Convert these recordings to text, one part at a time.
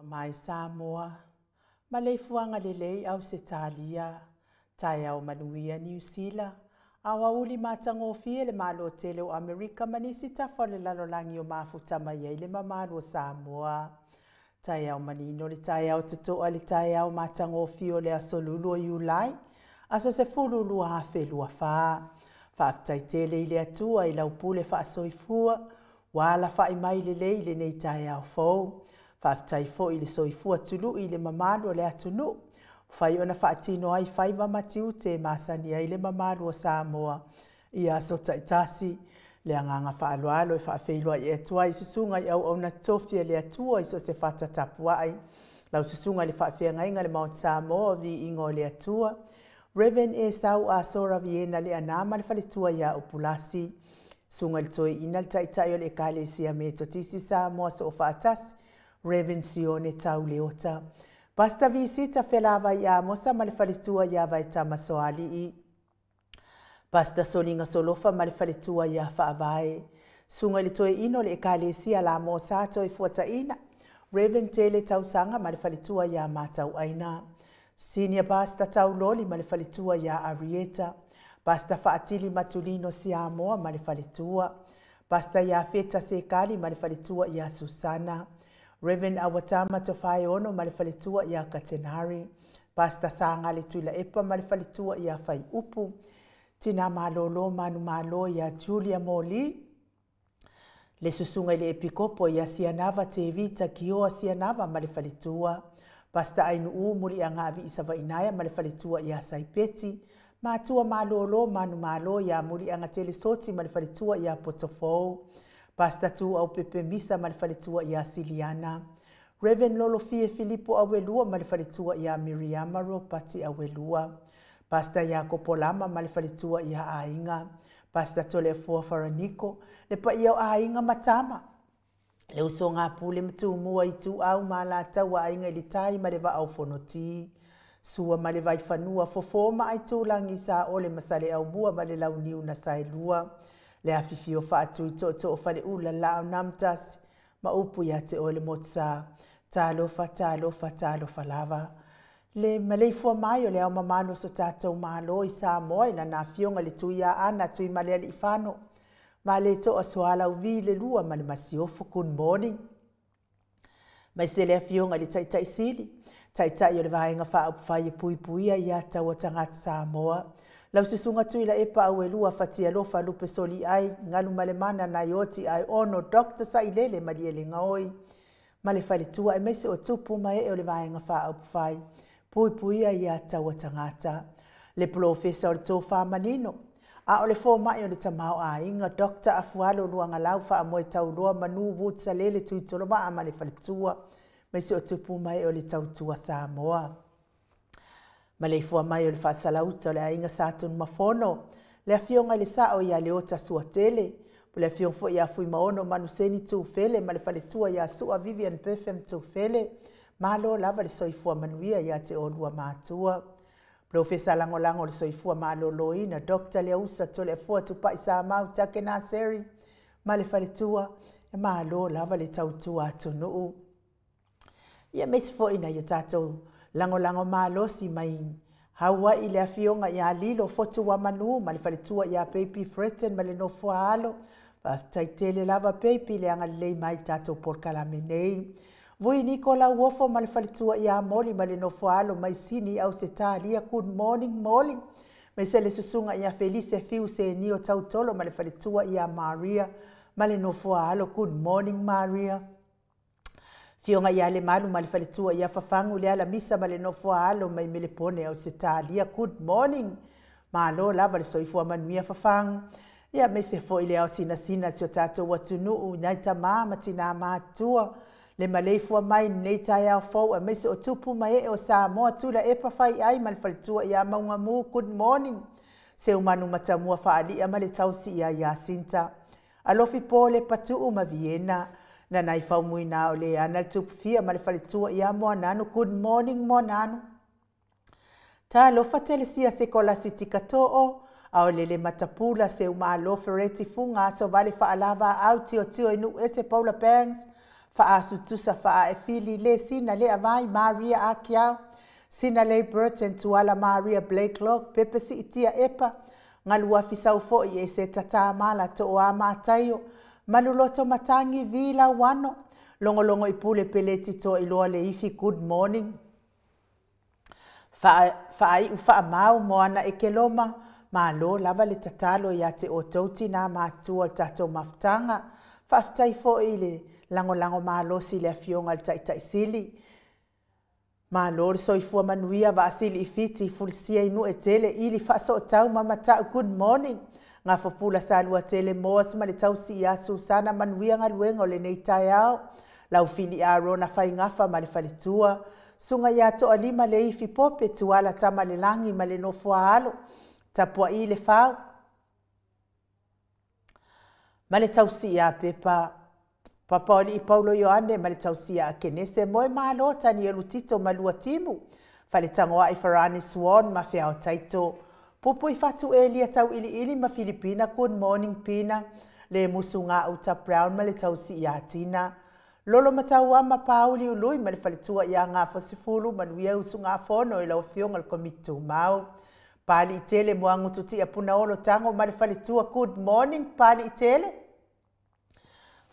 Mai Samoa, ma le fuanga le lei au se talia, tai au manuia New Zealand, awa uli matango fie le malo tele o Amerika manisi tafa le lalolangi o mafuta mai le mamalo o Samoa. Tai au manino le tai au tutoa le tai au matango fie o le asolulu o Iulai, asa se fululu a felua faa. Whaaftai tele ile atua i lau pule wha soifua, wala wha mai le leile nei tai au fau. Whaaftai fo i le soifua tulu i le mamalo le atunu. Whai ona whaatino ai whaiva matiu te masani ai le mamalo o Samoa. I aso taitasi, le anganga whaaloalo e whaafeilua i atua i susunga i au ona tofia le atua i so se whata tapua ai. Lau susunga le whaafea ngainga le Mount Samoa vi ingo le atua. Reverend e sau a sora viena le anama le whaletua ia upulasi. Sunga le toi ina le taitai o le kale sia me totisi Samoa so whaatasi. Reverend Sione tau leota. Pasta visita felava ia mosa ma le whaletua ia vai tamasoali i. Pasta solinga solofa ma le whaletua ia whaavae. Sunga le toi ino le kale sia la mo sato i fuata ina. Reverend Tele tau sanga ma le whaletua ia matau aina. Senior Pasta tau loli ma le whaletua ia Arieta. Pasta whaatili matulino Siamoa ma le whaletua. Pasta ia feta sekali ma le whaletua ia Susana. Reverend Awatama Tofai ono ma le whaletua ia Katenari. Pasta sanga le tuila epa ma le whaletua ia Whai Upu. Tina malolo manu malo ia Julia Moli. Le susunga le epikopo ia Sianava te vita kioa Sianava ma le whaletua. Pasta ainu umuri a ngavi isawa inaya ma le whaletua ia Saipeti. Matua malolo manu malo ia muri anga telesoti ma le whaletua ia Potofou. Pasta tu au pepe misa ma le whaletua ia Siliana. Reverend Lolo Fie Filippo Awelua ma le whaletua ia Miriama Ropati Awelua. Pasta ia Kopolama ma le whaletua ia Ainga. Pasta tole fua Faraniko le pa ia Ainga matama. Le uso ngā pule mtu mua i tu au ma la tau Ainga ili tai ma le va au fonoti. Sua ma le vai whanua fofoma ai tūlangi sa o le masale au mua ma le launiu na sailua. Le awhiwhi o whaatu i to whale ula lao namtas ma upu ia te o le motsa. Tālofa lava. Le maleifua mai o le au mamalo so tātou malo i sa moa ina na fionga le tuia ana tui malea li whano. Ma le to asuala uvi le lua ma le masiofo good morning. Mai se le fionga le taitai sili. Taitai o le vaenga wha whai puipuia ia tau o tangata sa moa. Lau se sunga tui la epa au e lua fatia lofa lupe soli ai ngalu malemana na ioti ai ono Dr. Sailele ma die le ngaoi. Ma le whare tua e meise o tupu ma e o le vaenga wha au whai. Puipuia ia tau o tangata. Le profesa o le tō whamanino. A o le fō mai o le tamau a inga Dr. Afualo luanga lau wha amoe tau loa manu wutsa lele tui toloma a ma le whare tua. Meise o tupu mai o le tau tua Samoa. Ma le fua mai o le whaasalauta o le ainga sātun mafono. Le afionga le sao ia le ota sua tele. Po le afiong fo ia fui maono manuseni tu fele ma le whale tua ia sua Vivian Perfem tu fele. Malo lava le soifua manuia ia te olua mātua. Profesa lango le soifua malo loina Dr. Leusa to le fua tupa isa mau take na seri. Ma le whale tua e malo lava le tautua atunuu. Ia meisi fo ina ia tātou lango malosi mai Hawaii le afionga ia lilo fotu wa manu ma le whaletua ia peipi freten ma le nofua alo taitele lava peipi le anga lei mai tātou porkalame nei. Vui Nikola uofo ma le whaletua ia moli ma le nofua alo mai sini au se tālia good morning. Mai se le susunga ia Felice fiu se nio tautolo ma le whaletua ia Maria ma le nofua alo good morning Maria. Fionga ia le malu ma le whaletua ia whafangu le ala misa ma le nofua alo mai mele pone au se tālia good morning. Ma lo lava le soifua manuia whafangu. Ia me se fo ile au sina sio tātou watunuu naita maa matina mātua. Le maleifua mai nei tai au fau a me se o tupu mai e o Samoa tula e pawhai ai ma le whaletua ia maunga mu good morning. Se umanu matamua whaalia ma le tausi ia Jacinta. Alofi po le patuu ma Vienna. Na nai fau mui na o le ana tupu fia ma le whaletua ia moa nanu. Good morning moa nanu. Ta lofa telesia se kola siti kato'o. Ao lele matapula se uma alofa reti funga so vale whaalava au tio inu ese Paula Banks. Wha sutusa wha e fili le sina le avai Maria Akiao. Sina le Burton tuala Maria Blakelock pepe si itia epa. Ngalua fisau fo i e se tata mala to o ama ataio. Maluloto matangi vila wano. Longo ipule peleti to iloa le ifi good morning. Fai ufa mau moana e keloma. Malo lava le tatalo ia te o tauti na mātua tato maftanga. Whaftai fo i le lango malo si le afionga le taitai sili. Malo le soifua manuia wa asili ifiti fulisia inu e tele ili whaso o tau mamata good morning. Ngā whapula sa lua tele moas ma le tausi ia Susana manuia ngā luenga o le nei tai au. Lau fili a rona whai ngafa ma le whaletua. Sunga ia to alima le ifi pope tuala tama le langi ma le nofua halo. Tapua i le whau. Ma le tausi ia pepa. Papa oli i Paulo Ioane ma le tausi ia kenese moe malo tani e lutito ma lua timu. Whale tangoa i Farani Swan ma whiao taito. Pupu i fatu e lia tau ili ma Filipina good morning pina. Le musu ngā uta brown ma le tausi ia tina. Lolo matau ama pauli ului ma le whaletua ia ngā fosifulu manuia usu ngā fono i lau fionga le komitu mau. Pali i tele moangu tuti a puna olo tango ma le whaletua good morning pali i tele.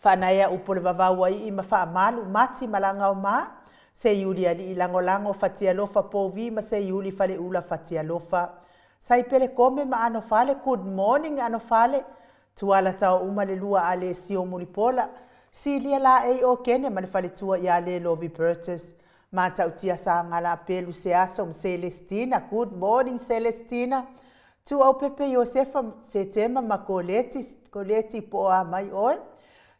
Whanaya upole wawaua i ma wha amalu mati malanga o maa. Se yuli ali i lango fatia lofa povi ma se yuli fale ula fatia lofa. Sai pele kome ma ano fale good morning ano fale. Tuala tau uma le lua ale sio mulipola. Si lia la e o kene ma le whaletua i ale Lovi Burtis. Ma tautia sa ngala pelu se asom Celestina. Good morning Celestina. Tu au pepe Josefa se tema ma koleti po a mai oi.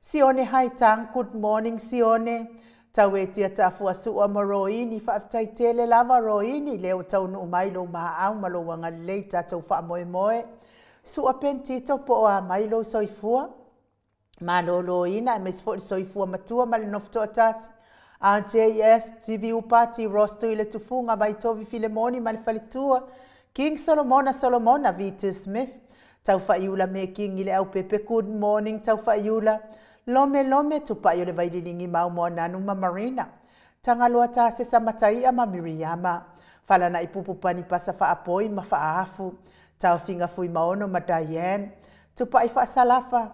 Sione hai tang good morning Sione. Tau e tia tafu asu a maroini whaaftai tele lava roini. Leo tau nu mailo maha au malo wanga lei tatou wha moe. Su a pentito po a mailo soifua. Malolo ina e mesfo soifua matua mali nofto atasi. JS TV upati rosto ile tufunga baitovi Filemoni malifalitua King Solomona Vitus Smith taufa iula me King ile au pepe good morning taufa iula lome tupa yole vaidilingi mau mona numa Marina tangalua ta sesa matai ama Miriama fala na ipupu pani pasa fa apoi mafaafu tau finga fui maono ma Diane tupa ifa salafa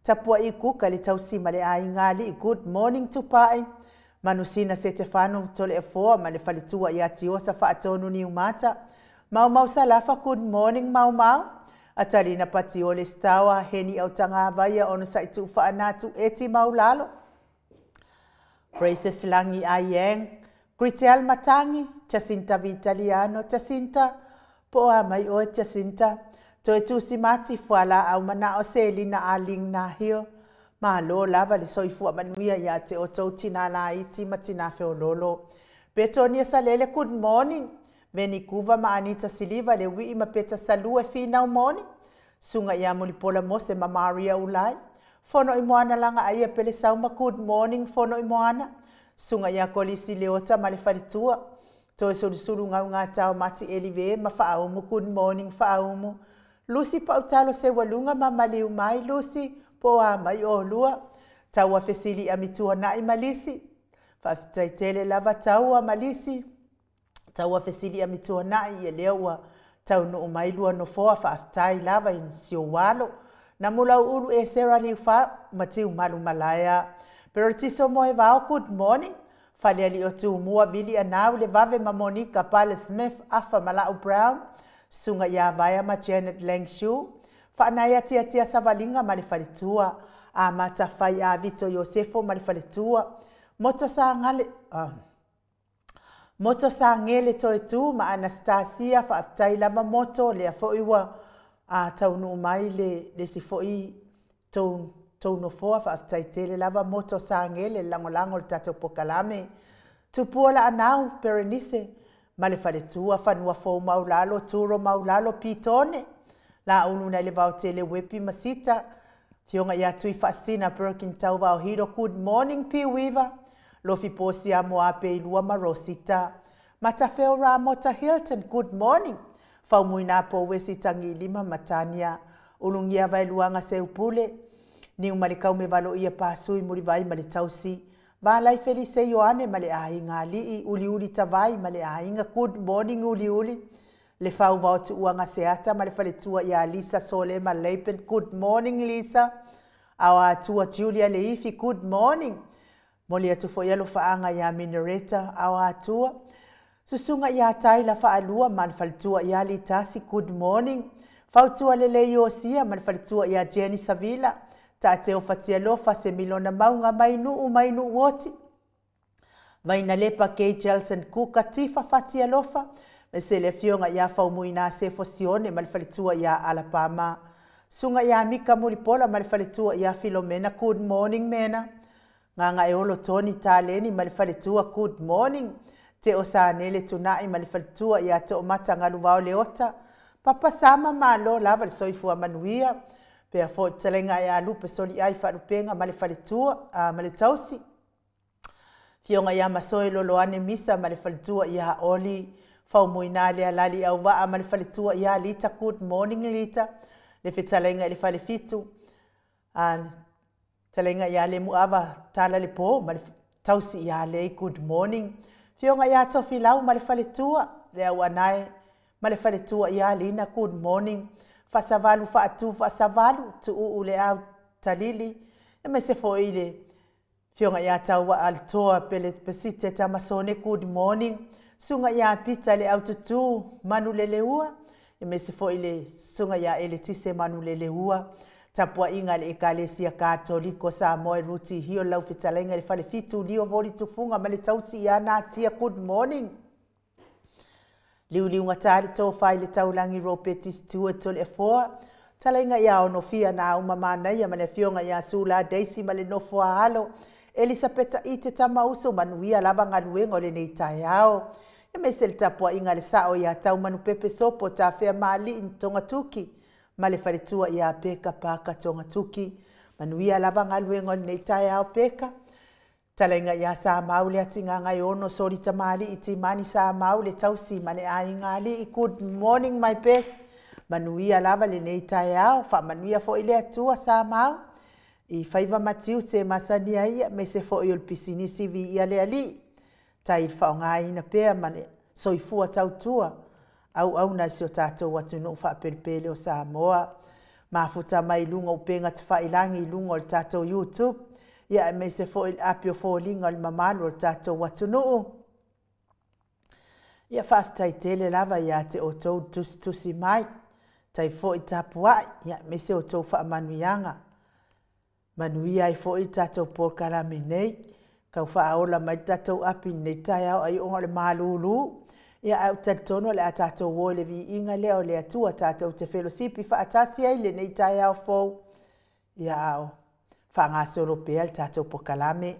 tapua iku kali tau simale ai ngali good morning tupai manusina Stefano tole efo male falitua ya tiosa fa atonu ni umata mau salafa good morning mau atalina pati ole stawa heni au tanga vaya ono saitu fa anatu eti maulalo Praises langi ayeng Critel matangi Jacinta Vitaliano Jacinta poa mai o Jacinta to tu simati fuala au mana o selina aling na hio malo lava le soifu manuia ya te o tina la iti matina feololo Betonia salele good morning veni kuva ma Anita Silva le wi ma peta salue fina morning sunga ya mulipola mose ma Maria ulai fono imoana langa aia pele sauma good morning fono imoana sunga ya kolisi leota male faritua to sulu nga tao mati elive ma faaumu good morning faaumu Lucy pautalo se walunga mama liu mai Lucy poa mai o lua tawa fesili amitua na imalisi fafitaitele lava tawa malisi tawa fesili amitua na ielewa tau no mai lua no foa fafitai lava in siowalo na mula ulu e sera liu fa matiu malu malaya pero tiso moe vao good morning fale ali o tu mua vili anau le vave ma Monica Pale Smith afa Malau Brown sunga ya vaya ma Janet Langshu fa anaya tia savalinga malifalitua a mata fai a Vito Yosefo malifalitua moto sa ngele to tu ma Anastasia fa taila ma moto le fo iwa a taunu mai le si fo i to no foa fa taitele lava moto sa ngele langolango tato pokalame tupuola anau Berenice malifalitua fanua fo maulalo turo maulalo pitone la uluna le vautele wepi masita fionga ya tui fasina Perkin tau vau hiro good morning P Weaver lofi posi amo ape ilua marosita matafeo Ramota Hilton good morning fau muina po wesita ngilima matania ulungia vailuanga seupule ni umalikau me valo ia pasui muri vai male tausi Valai Felice Yoane male ainga li uli tavai male ainga good morning uli le fau vau tu uanga seata male faletua ya Lisa Sole Maleipen good morning Lisa awa tua Julia Leifi good morning molia tu fo yalo faanga ya Minereta awa tua susunga ya Taila fa alua man faletua ya Litasi good morning fau tua lele Yosia man faletua ya Jenny Savila Tateo fatia lofa se milona maunga mainu woti. Vaina lepa kei Jelson kuka tifa fatia lofa. Mesele fionga ya faumuina se fosione malfalitua ya Alabama. Sunga ya Mika Mulipola malfalitua ya Filomena good morning mena. Nganga eolo Tony Taleni malfalitua good morning. Te osanele tunai malfalitua ya to mata ngaluvao leota. Papa sama malo lava soifua manuia. Pea fo telenga ya lupe soli ai farupenga malefalitua maletausi. Fionga ya masoe loloane misa malefalitua ya oli fau muinale alali au waa malefalitua ya Lita good morning Lita. Lefe telenga elefalifitu. Telenga ya le muava tala le po maletausi ya le good morning. Fionga ya tofilau malefalitua le awanae malefalitua ya Lina good morning. Fasavalu faatu fasavalu tu ule au talili eme se fo ile fionga ya tawa altoa pele pesite tamasone good morning sunga ya pita le au tutu manuleleua eme se fo ile sunga ya eletise manuleleua tapua inga le ekalesia katoliko sa moe ruti hiyo lau fitalenga le fale fitu lio voli tufunga male tausi ya na tia good morning Liu ngatari to faile taulangi ropetis tua tole efoa. Talenga ya onofia na umamana ya manefionga ya sula Daisy male nofua halo. Elisabeta ite tama uso manuia labanga luengo le neita yao. Emesel tapua inga le sao ya tau manu pepe sopo ta fea mali in Tongatuki. Male faritua ya peka paka Tongatuki. Manuia labanga luengo le neita yao peka. Talenga ia sa mau le atinga ngai ono sori tamali iti mani sa mau le tausi mane ai ngali. Good morning my best. Manuia lava le nei tai au. Fa manuia fo ile atua sa mau. I faiva matiu te masani ai me se fo iol pisinisi vi ia le ali. Tai fa ngai na pea mane soifua tautua. Au na si o tātou watu no wha peripele o Samoa. Mafuta mai lunga upenga te whailangi lunga o tātou YouTube. Ia me se fo il apio fo linga o mamalo o tātou watu no. Ia whaftai tele lava ia te o tau tusi mai. Tai fo i tapuai. Ia me se o tau wha manuianga. Manuia i fo i tātou porkalame nei. Kau wha aola mai tātou api nei tai au ai onga le malulu. Ia au tatono le a tātou wo le vi inga leo le atua tātou te fellowshipi wha atasi ai le nei tai au fo. Ia au wha ngā soro pēl tātou pokalame.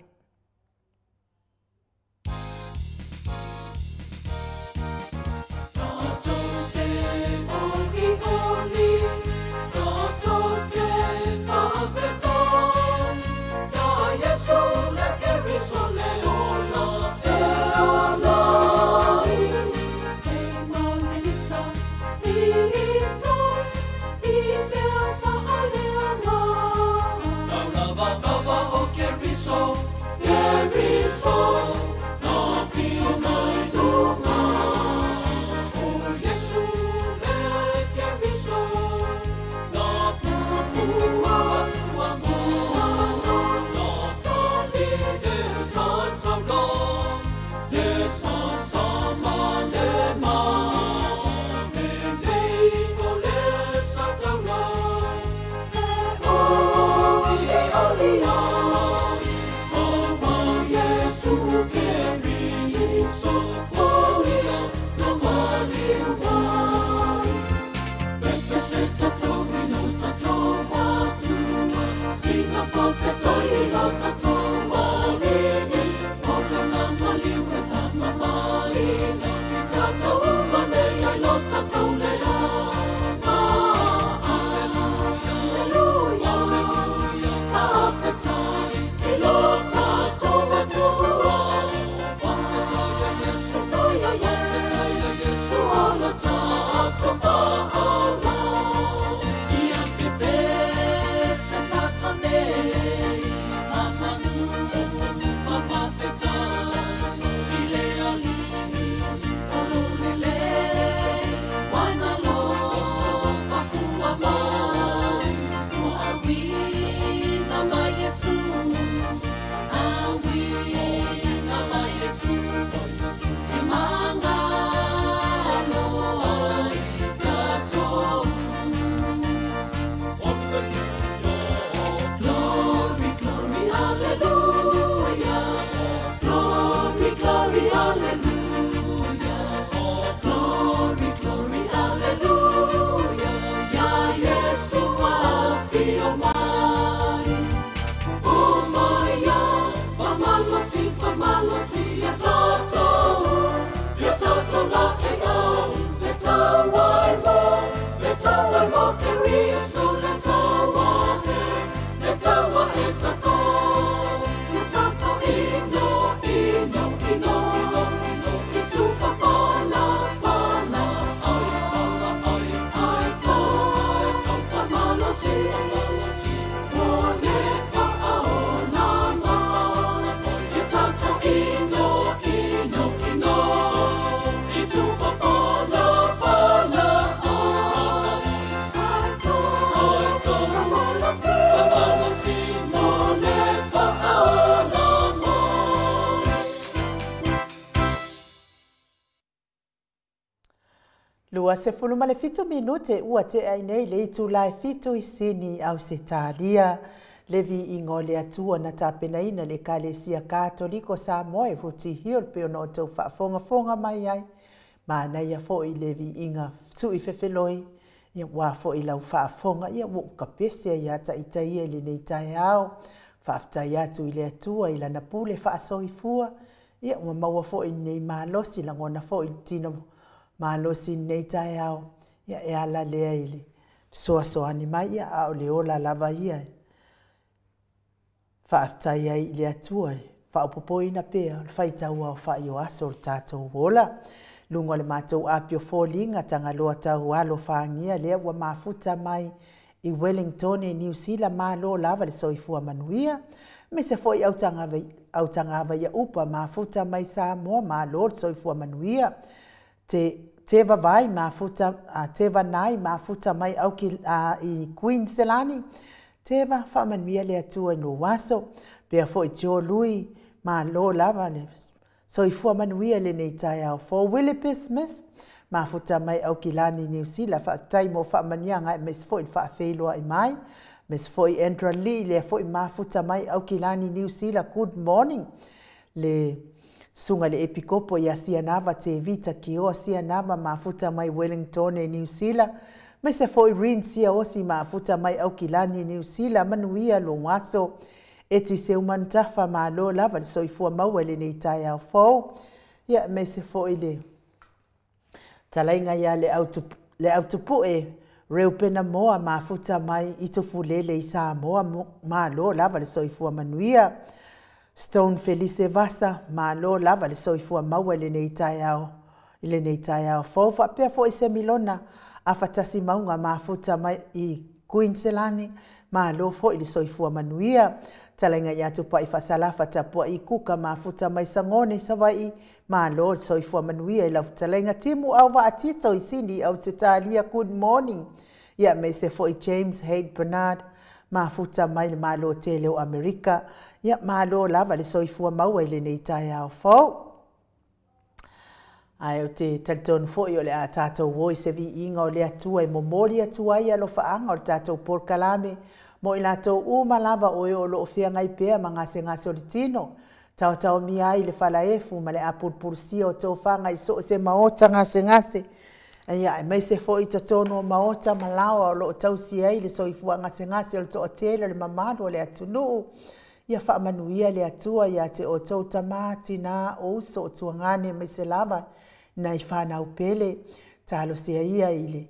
Lua se fulu male fitu minute ua te ainei le itu lai fitu isini au se talia. Levi ingole atua na tapenaina le kalesia katoliko Samoa ruti hiol pe ono tau whaafonga mai ai. Mana ia fo i levi inga tu i whewheloi. Ia wā fo i lau whaafonga ia wuka pesia ia ta i taia le nei tai au. Whaaftai atu i le atua i lana pule whaasoifua. Ia ua maua fo i nei malosi langona fo i tino malosi nei tai au. Ia e ala lea ili. Soani mai ia au le ola lava ia. Whaaftai ai le atua. whaupopoina pea, le whaitaua o whaio aso le tātou wola. Lunga le mātou apio fōlinga tanga loa tau alo whaangia lea ua mafuta mai i Wellington e New Zealand malo lava le soifua manuia. Me se foi autanga ava ia upa mafuta mai Samoa malo le soifua manuia. Te vai mafuta, te nai mafuta mai au ki i Queenselani. Te whamanuia le atua i no waso. Pea foi tio lui malo lava le soifua manuia le nei tai au for Willie Smith. Mafuta mai au ki lani New Zealand. Tai mo whamania ngai me se foi whaafeilua i mai. Me se foi Andra Lee le foi mafuta mai au ki lani New Zealand. Good morning. Le sunga le epikopo ya Sianava te vita ki o Sianava mafuta mai Wellington e New Zealand. Me se foi rin sia osi mafuta mai au ki lani New Zealand. Manuia lo waso. E ti se umantafa malo lava le soifua maua le nei tai au fau. Ia me se foi le talainga ia le autopu e reo pena moa mafuta mai i tofulele i Samoa malo lava le soifua manuia. Stone Felice Vasa malo lava le soifua maua le nei tai au fau. Whapea fo i se milona a fatasi maunga mafuta mai i Queenselani malo fo i le soifua manuia. Talainga ia tupa i fasalafa tapua i kuka mafuta mai Sangone sawai malo soifua manuia i lau talainga timu au wa atito i sini au se talia good morning. Ia me se foi James Haid Bernard mafuta mai le malo tele o Amerika. Ia malo lava le soifua maua i le nei tai au fau. Ai o te talitonu foi o le a tātou woi se vi inga o le atua i momori atua i alo faanga o le tātou porkalame. Mo i lātou uma lava o e o loo fia ngai pēa ma ngase o le tino. Tau mi ai le fala efu ma le apurpurusia o tau whanga i so se maota ngase. Ia e mai se fo i tatono o maota ma lawa o loo tau si ai le soifua ngase o le toa tele le mamado o le atunu. Ia wha manuia le atua ia te o tau tamati na o uso o tuangane mai se lava na i whanau pele. Talo se ia i le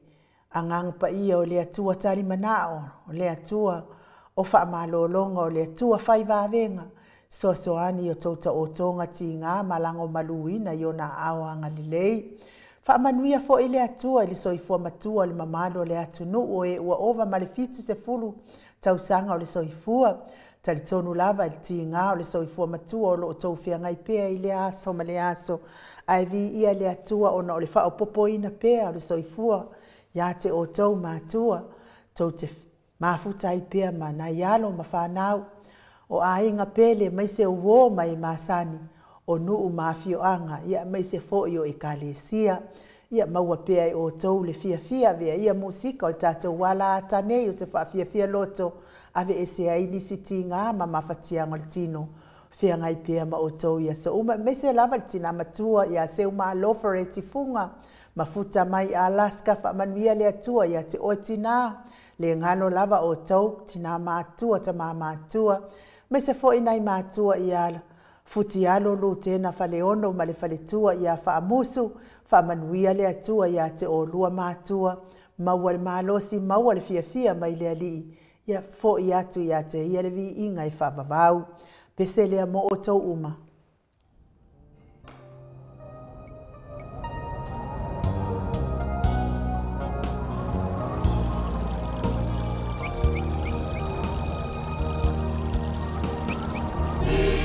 angang pa ia o le atua tari manao, o le atua o wha malolonga, o le atua whai wawenga. So ani o tauta o tonga ti ngā malango maluina i o na awanga lilei. Wha manuia fo i le atua i le soifua matua le mamalo o le atunu o e ua ova malefitu se fulu tausanga o le soifua. Tali tonu lava i ti ngā o le soifua matua o lo tau fia ngai pēa i le aso ma le aso. Ai vi ia le atua o na o le wha o popoina pēa o le soifua. Ia te o tau mātua, tau te mafuta i pēa ma na ialo ma whanau. O a inga pele mai se uo mai masani, o nuu mafioanga, ia mai se foi o ekalesia. Ia maua pēa i o tau le fia vea, ia musika o le tātou wala atanei o se fia loto, ave ese ai nisi ti ngā ma mawhatianga le tino. Fia ngai pēa ma o tau ia sa uma, mai se lava le tina matua, ia se uma lofare ti funga, mafuta mai Alaska fa manuia le atua ia te oitina le ngalo lava o tau tina matua ta matua me se foi nai matua ia futi alo lu tena fa leono ma le faletua ia fa amusu fa manuia le atua ia te o lua matua maua le malosi maua le fia mai le ali ia fo ia tu ia te ia le vi inga i fa vavau pese le mo o tau uma. Spirit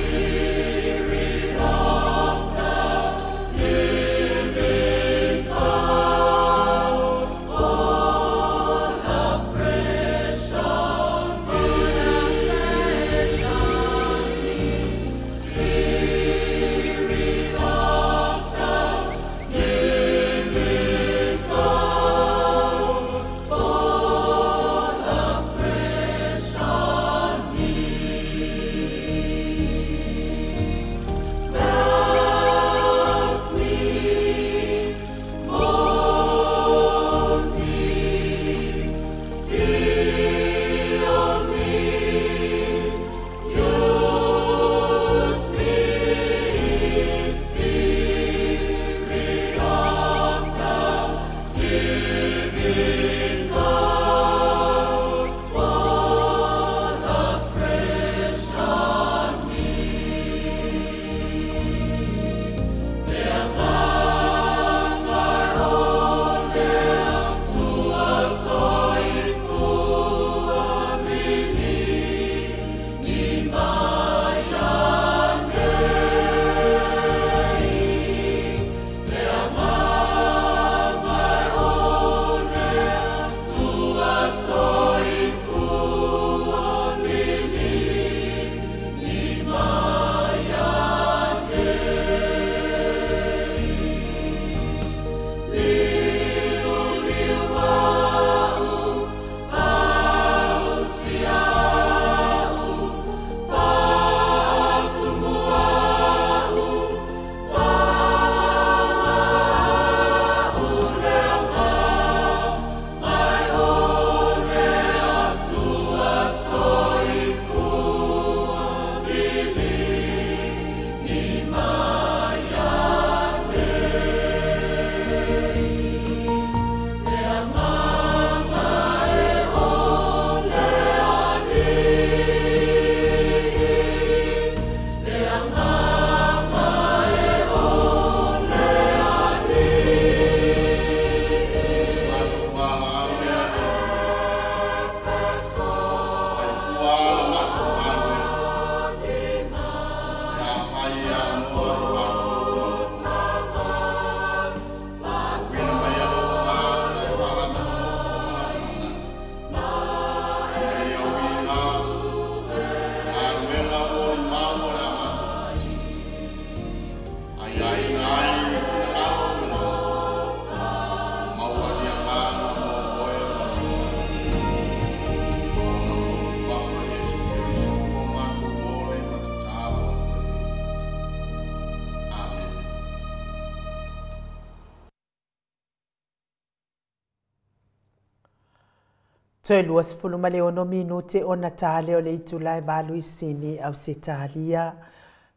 Toe luas fuluma le ono minute o na tale o le itulai valu isini au se talia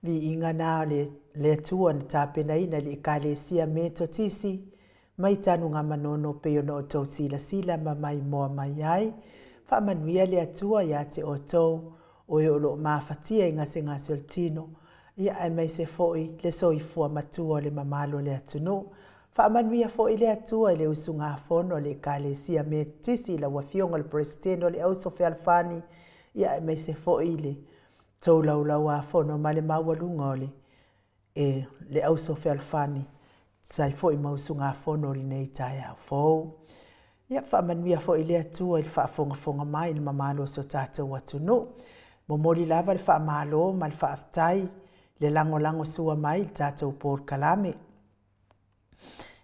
vi inga na le tua na tapena ina le kalesia me totisi mai tanu nga manono pe ono o tau sila ma mai moa mai ai fa manuia le atua ya te o tau o e olo mafatia inga se nga soltino ia ai mai se foi le soifua matua le mamalo le atunu fa manuia foi le atua le usunga fono le kalesia me tisi la wafionga le presidente le auso fe alfani ia ai mai se foi le tau lau a fono male mawalunga ole le auso fe alfani sai foi mausunga fono le nei tai au fo ia fa manuia foi le atua le fa fonga mai le mamalo so tatou atunu momoli lava le fa malo mal fa aftai le lango sua mai tatou por kalame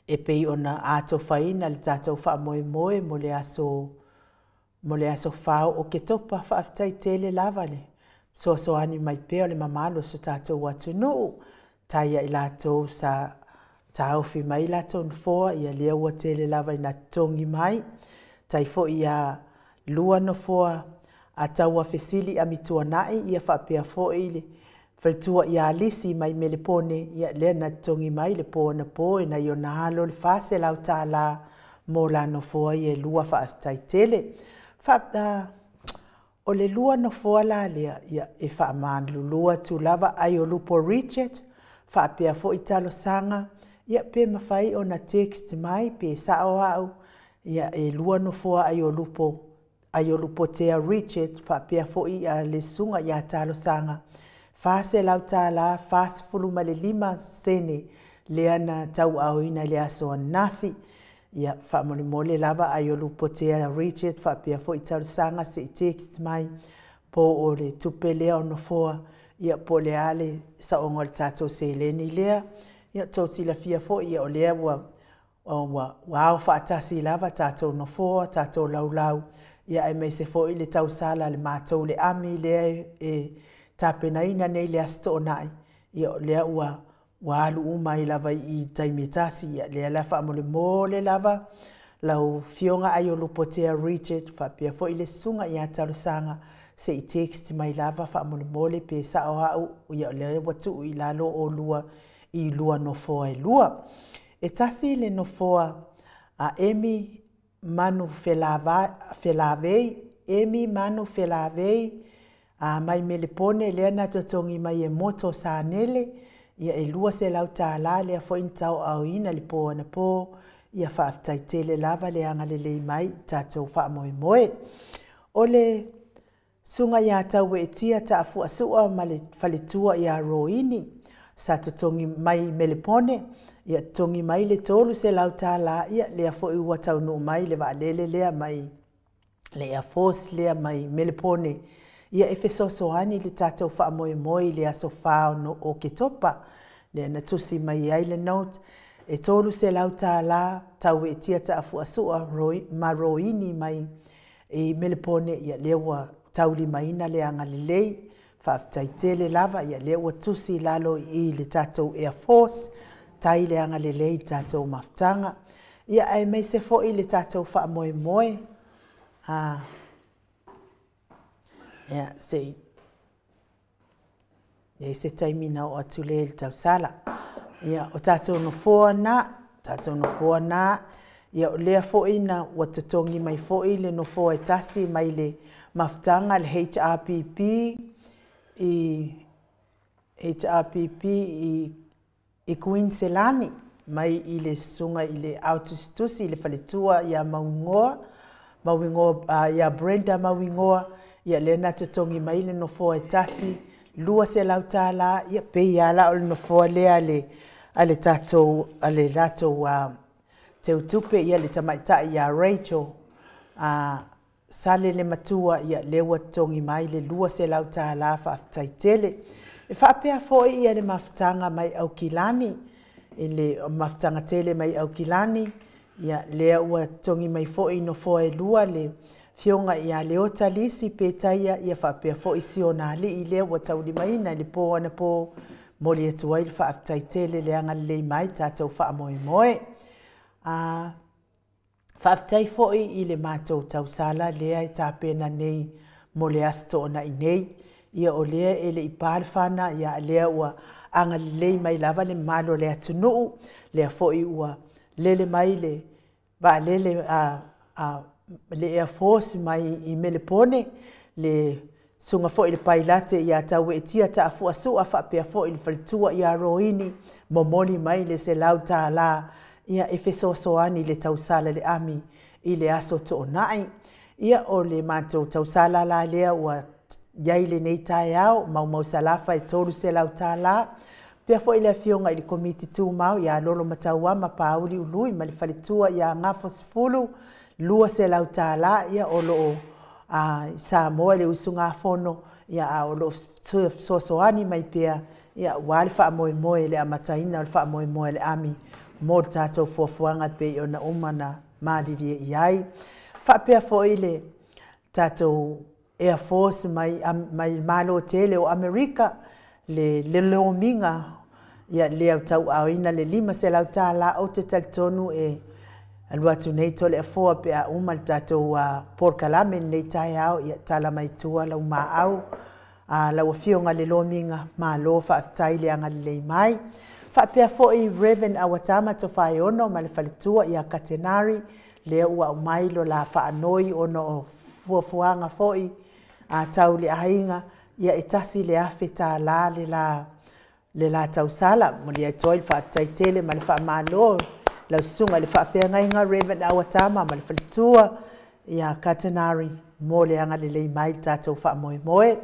e pei ona ato faina le tatou fa moe mo le aso fao o ke topa fa aftai tele lava le so ani mai pe le mamalo so tatou atunu taia i latou sa tau fi mai latou foa ia le ua tele lava ina tongi mai tai fo ia lua no foa a taua fesili a mituanai ia whapea fo ile Faltua ia alisi mai melepone ia lena tongi mai le pōna pō na i o na halo le fase lau tāla mō la no foa i e lua whaatai tele. O le lua no foa la lea ia e whaamanu lua tu lava ai o lupo Richard whaapea fo i talo sanga ia pe mawhai o na text mai pe sao au ia e lua no foa ai o lupo tea Richard whaapea fo i a le sunga ia talo sanga. Fase lau tāla, fase fuluma le 5 sene leana tau au ina le aso nafi. Ia whaamole lava ai o lupo tea Richard, whapea fo i tau sanga se i text mai po o le tupe lea ono foa. Ia po le ale sa ongo le tatou se leni lea. Ia tau sila fia fo ia o lea wao whaatasi lava tatou no foa, tatou lau. Ia e mei se fo i le tau sala le mātou le ami lea tapena ina nei le asto nai ia le ua walu umai lava i taimetasi ia le lafa mole lava lau fionga ai o lupotea Richard fa pia fo ile sunga ia talusanga se i text mai lava fa mole pe sa o au ia le watu i lalo o lua i lua no foa e lua e tasi le no foa a Emi Manu Felavei mai melepone leana totongi mai e moto sanele ia e lua se lau tāla lea fo intau au ina li po ana po ia whaaftai tele lava le anga le mai tatou wha moe. O le sunga ia tau e tia ta afu asua ma le whaletua ia roini sa totongi mai melepone ia tongi mai le tolu se lau tāla ia lea fo i ua tau no mai le wa lele lea mai lea fos lea mai melepone ia e fesoasoani le tatou whaamoemoe le aso whao no o ke topa. Le na tusi mai ai le note e tolu se lau tāla tau e tia ta afu asua ma roini mai e melepone ia lewa tauli maina le anga le lei whaaftai tele lava ia lewa tusi lalo i le tatou Air Force tai le anga le lei tatou maftanga. Ia ai mei se fo i le tatou whaamoemoe ia se taimina o atu le tau sala. Ia o tatou no foa na, ia o lea fo ina wa tatongi mai fo i le no foa e tasi mai le maftanga le HRPP i Queenselani mai i le sunga i le autostusi i le whaletua ia mawingoa ia Brenda mawingoa ia lena tatongi mai le no foa e tasi lua se lau tāla ia pei ala o le no foa lea ale tatou ale latou te utupe ia le tamaita ia Rachel sale le matua ia lewa tongi mai le lua se lau tāla whaaftai tele e whaapea foi ia le maftanga mai au kilani e le maftanga tele mai au kilani ia lea ua tongi mai foi no foa e lua le fionga ia leota lisi petaia ia whapea fo isi o nā li i lea wa tauli maina li po ana po moli atu ai whaaftai tele le anga lei mai tātou wha moe. Whaaftai fo'i i le mātou tausala lea e tāpena nei mo le asto na i nei. Ia o lea e le ipārwhana ia lea ua anga lei mai lava le malo le atunuu. Lea fo'i ua lele mai le ba lele le Air Force mai i Melepone. Le sunga fo'i le pailate ia tau e tia ta afu asu a whapea fo'i le whalitua ia roini momoli mai le se lau tā la. Ia e fesoasoani le tausala le ami i le aso to nai. Ia o le mātou tausala la lea ua iai le nei tae au, mau salafa e tolu se lau tā la. Pea fo i le fionga i le komiti tū mau, ia lolo mataua ma pauli ului, ma le whalitua ia ngafo sifulu, lua se lau tā la, ia o loo sa moa le usunga fono, ia o loo sosoani mai pea, ia wale wha moe moe le amataina, wale wha moe moe le ami, mo tātou fuafuanga pe o na umana maadiri e iai. Wha pea fo i le tātou Air Force mai malo tele o Amerika, le leo minga, ia leo tau awina le 5 se lau tā la o te talitonu e aluatu nei tole a foa pe a umal tātou Port Kalame nei tai au, ia tala mai tua lau maa au, lau a fionga le leo minga maa lo wha aftai le anga le mai. Wha pea fo i Reverend Awatama to whae ono ma le whalitua ia Katenari, leo ua umailo la wha anoi ono o fuafuanga fo i tau le ahinga, ia e tasi le afe tā la le la tausala, mo le toil wha taitele ma le wha malo, lau sunga le wha whenga inga Reverend Awatama ma le whalitua, ia Katenari, mo le anga le lei mai tātou wha moe moe.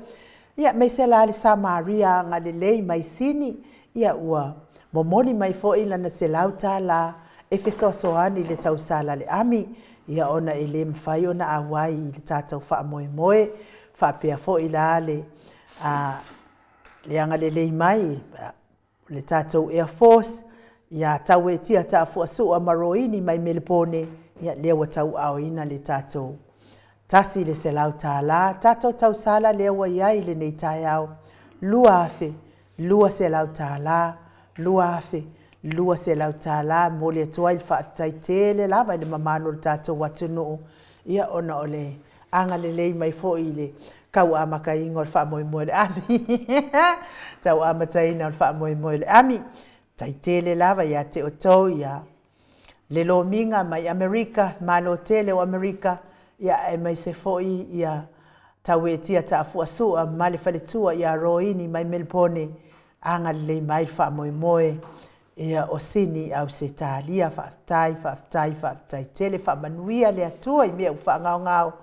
Ia mei se la le Samaria anga le lei mai sini, ia ua momoni mai fo ila na se lau tā la, e fesoasoani le tausala le ami, ia ona e le mwhai ona awai i le tātou wha moe moe, wha pea fo ila le anga le lei mai, le tātou Air Force, ia tau e tia ta fuasu a maroini mai Melepone, ia lea wa tau au ina le tātou. Tasi le se lau tā la, tātou tau sala lea wa iai le nei tai au, lua afe, lua se lau tā la, lua afe, lua se lau tā la, mo le tuai le whaafitai tele lava le mamano le tātou watunu, ia ona o le anga le lei mai fo i le kau amaka ingo le wha moe moe le ami. Tau amataina le wha moe moe le ami. Tai tele lava ia te otou ia le lo minga mai Amerika, malo tele o Amerika, ia e mai se fo i ia tau e tia ta afuasua ma le whalitua ia roini mai Melepone, anga le lei mai wha moe moe. Ia o sini au se tālia whaaftai tele wha manuia le atua i mea u wha ngau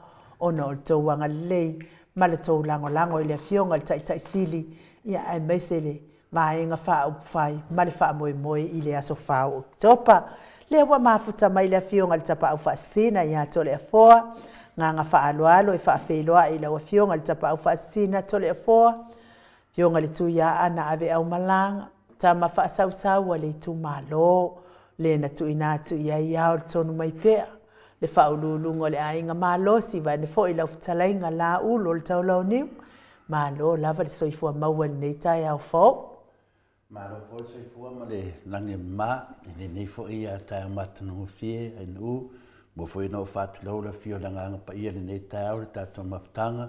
ona o tau wanga lei, ma le tau lango i le fionga le tai sili, ia ai meisele maenga wha au whai, ma le wha moe moe i le aso whao o topa. Le wa mafuta mai le fionga le tapa au wha sina ia tole a foa, nganga wha alo e wha wheloa i la wa fionga le tapa au wha sina tole a foa, fionga le tu ia ana ave au malanga, tama wha sau le tu malo, le na tu ina tu ia iao le tonu mai pea, le whaululungo le ainga malo si vai ne fo i lau futalainga la ulo le tau lau niu, malo lava le soifua maua le nei tai au fo. Malo fo le soifua ma le lange ma, le nei fo i a tai matanu fie, ai nu, mo fo i no fatu lau la fio langanga pa ia le nei tai au le tato maftanga,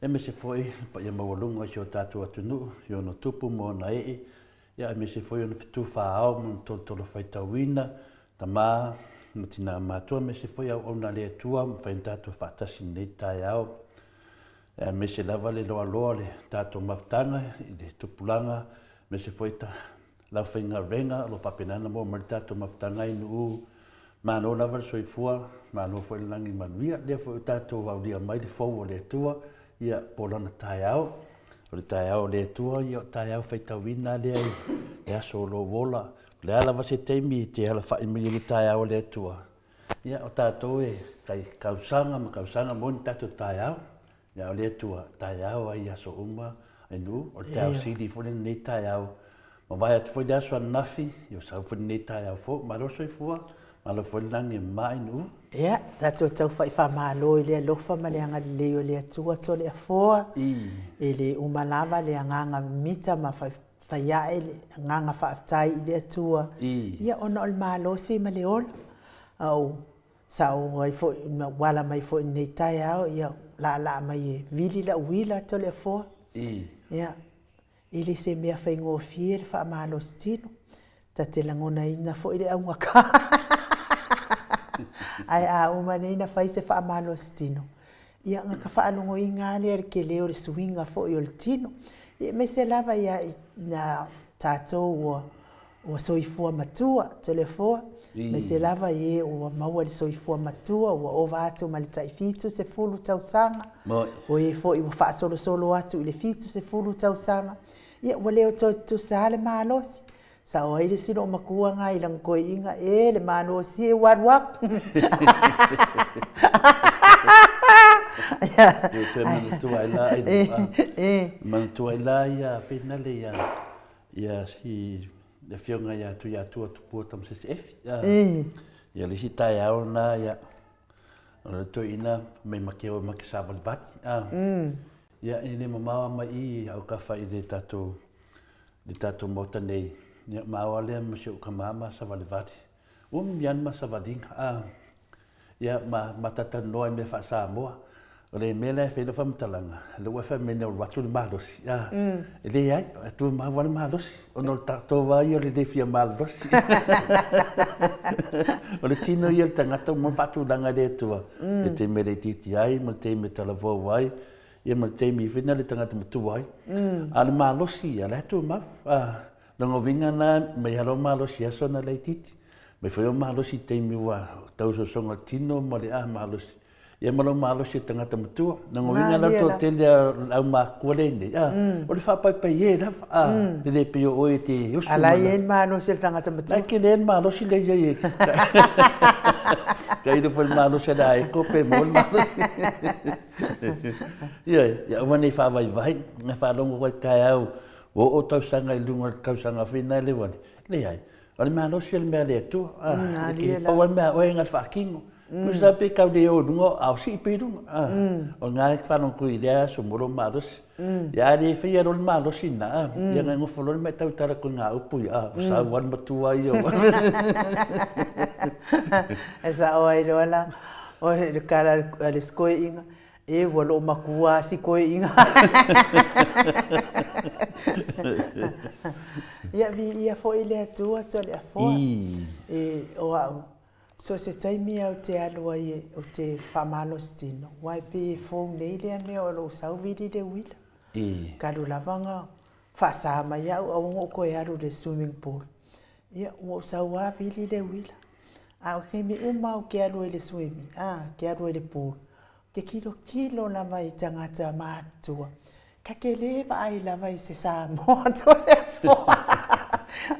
e me se fo i pa ia mawalunga si o tato atunu, si o no tupu mo na ia me se foi ona fitu whaao mo tolo whaitawina, ta maa, na tina mātua me se foi au ona le atua, mo whain tātou whaatasi nei tai au. Me se lava le loa le tātou maftanga, i le tupulanga, me se foi ta lau whainga renga, lo papenana mo ma le tātou maftanga i nuu, mano lava le soifua, mano foi langi manuia, lea foi tātou waudia mai le fau o le atua, ia polana tai au. O le tai au le tua, i o tai au whaitawina le ai, le aso lo wola. Le ala wase teimi te ala whaimili le tai au le tua. Ia o tātou e kai kausanga, ma kausanga moni tātou tai au. Ia o le tua, tai au ai aso uma, ai nu, o le tai au sidi fune nei tai au. Ma vai atu foi le aso anafi, i o sau fune nei tai au fo, ma roso i fua, ma lo foi langi mai nu. Ia, tātou tau whai whamalo i lea lofa ma lea ngari leo lea tua to lea foa. E le umalava lea nganga mita ma whaiae le nganga whaaftai i lea tua. Ia ona o le malo si ma le ola. Au, sa o ai fo wala mai fo nei tai ao ia la mai vili la wila to le fo ia ili se mea fai ngofie le wha amalo stino ta te langona ina fo ile au ngaka ai a umane ina fai se wha amalo stino ia ngaka wha alongo i ngāne ar ke leo le suinga fo i ol tino ia me se lava ia na tātou o soifua matua te le foa me se lava ie o maua le soifua matua o ova atu ma le taifitu se fulu tausanga o e fo i wha solo atu i le fitu se fulu tausanga ia wa leo tu sale malosi sa o ile sino makua nga ilang ko inga le malosi e warwak mantuaila ia finale ia si le fionga ia tu putam se ia le sita ia ona ia ona to ina me makeo makisaba le bat ia ini mama mai au ka fa ile tato mota nei ia mawale masio kamama sa vale vati yan ma sa vading ia matata noi me fa sa mo le mele fe do fam talanga le fa me no watu malos ele ai tu ma wal malos ono tato va io le defia malos ole tino io tangata mo fatu danga de tu e te me le titi ai mo te me tala vo vai ia mo te mi fina le tangata mo tu vai al malos ia le tu ma no vinga na me halo malos ia sona le titi me foi o malos te mi wa tau so songa tino mo le malos ia malo si tangata matua na ngoinga na to tele au makule ni o le fa pai ye da le pe o te yusu ala yen malo si tangata matua ke len malo si le ye kai do fo malo si dai ko pe mo malo ia wani fa vai na fa longo ko kai au o tau sanga i lunga tau sanga fina le wani le ai o le malo si le mele tu o le o enga fa kingo Kusa pe kau de o dungo au si pe dungo o ngai whanong kui lea so moro maros ia re whia rol maros ina ia ngai ngofolo me tau tara ko ngā upu sa wan matua i o esa o ai rola o le kara le skoe inga e walo makua si koe inga ia fo ile atua to le afoa o au so se taimi au te alo ai o te whamalo stino. Wai pe fōng nei lea mea o lo sau vidi le wila. Karu lavanga whasa mai au au ngo koe aru le swimming pool. Ia o sau a vidi le wila. Au ke mi umau ke aru le swimming. Ke aru le pool. Ke kilo na mai tangata mātua. Ka ke lewa ai la mai se sa moa to le fōa.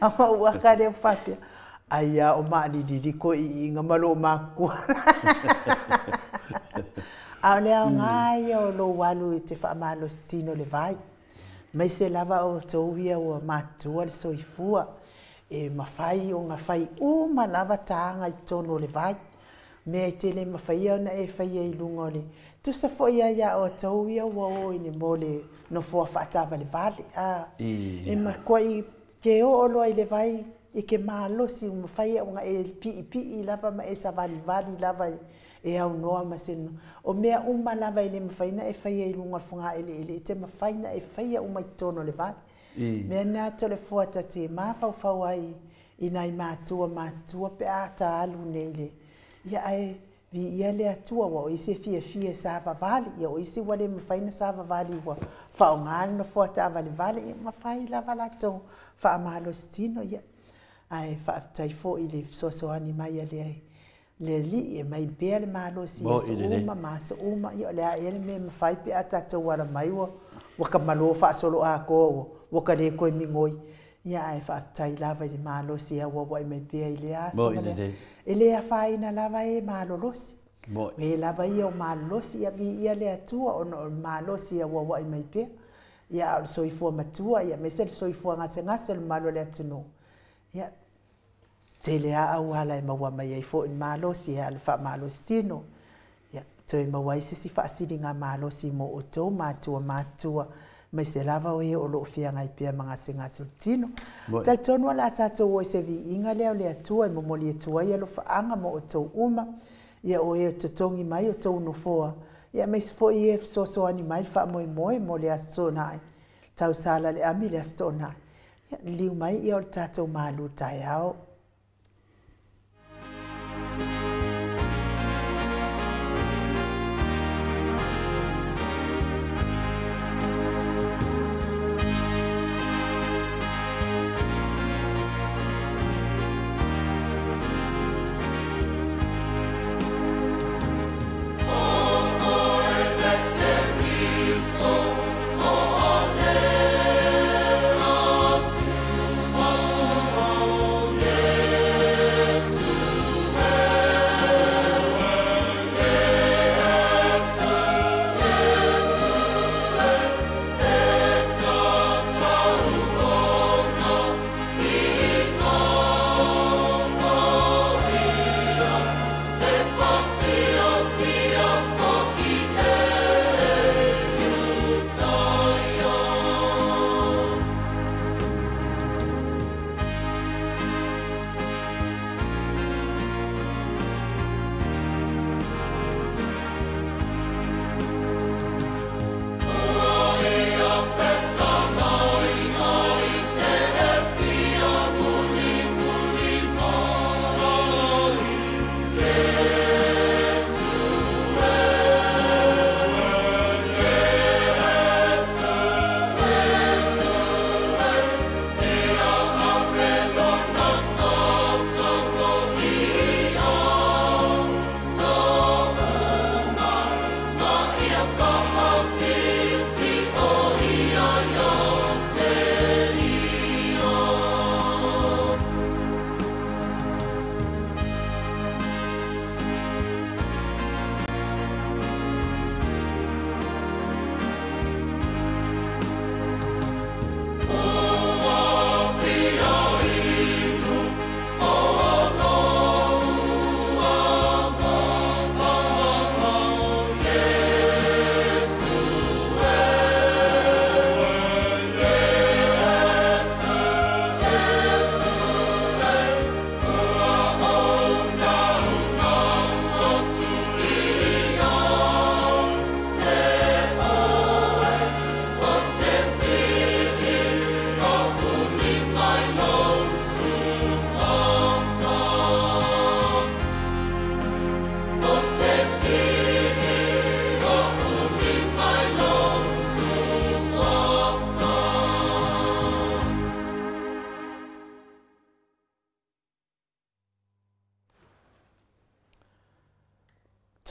Ama uaka le whapia. Aia o maadi didi ko I inga malo maku. Au lea ngai o lo walu I te whaamalo stino le vai. Mai se lava o tauia o matua le soifua. E mawhai o ngā whai uma lava taanga I tono le vai. Mea I te le mawhai au na e whai e lunga le. Tu sa fwoi ia o tauia o ine mo le no fua whaatava le vale. E makwai ke o olo I le vai. E ke malosi o mawhai o ngā e pi lava ma e sa vali lava e au noa maseno. O mea uma lava ele mawhaina e whai e lunga whunga ele. E te mawhaina e whai a uma I tono le vali. Mea nā tole fuata te mawhau ai I nai mātua pe ata alu nei le. Ia ai vi ia le atua wa o isi fia sa vali. Ia o isi wale mawhaina sa vali wa whao ngāna fuata a vali. Ia mawhai lava lato wha amalo stino ia. Ai whaatai fo I le sosoani mai le li e mai bea le malo si sa uma masa uma I o le a ele me mawhai pe atata wara mai waka malo whaasolo a ko waka le koe mingoi ia ai whaatai lava I le malo si a wawa I mai bea I le a e le a whaina lava e malo losi e lava ia o malo losi ia vi ia le atua o malo si a wawa I mai bea ia o soifua matua ia me se soifua ngase le malo le atunu ia te lea au hala e maua mai ai fo in malo si e alfa malo stino. Ia, toi maua i sisi whaasiri ngā malo si mo o tau mātua mai se lava o e o loo fia ngai pia mga se ngā sultino. Tal tonu ala tātou o se vi inga leo lea tua i momoli e tua i alo whaanga mo o tau uma. Ia o e tatongi mai o tau no foa. Ia mai se fo i e so ani mai wha moe mo le asto nai. Tau sala le ami le asto nai. Ia liu mai ia o tatou malu tai au.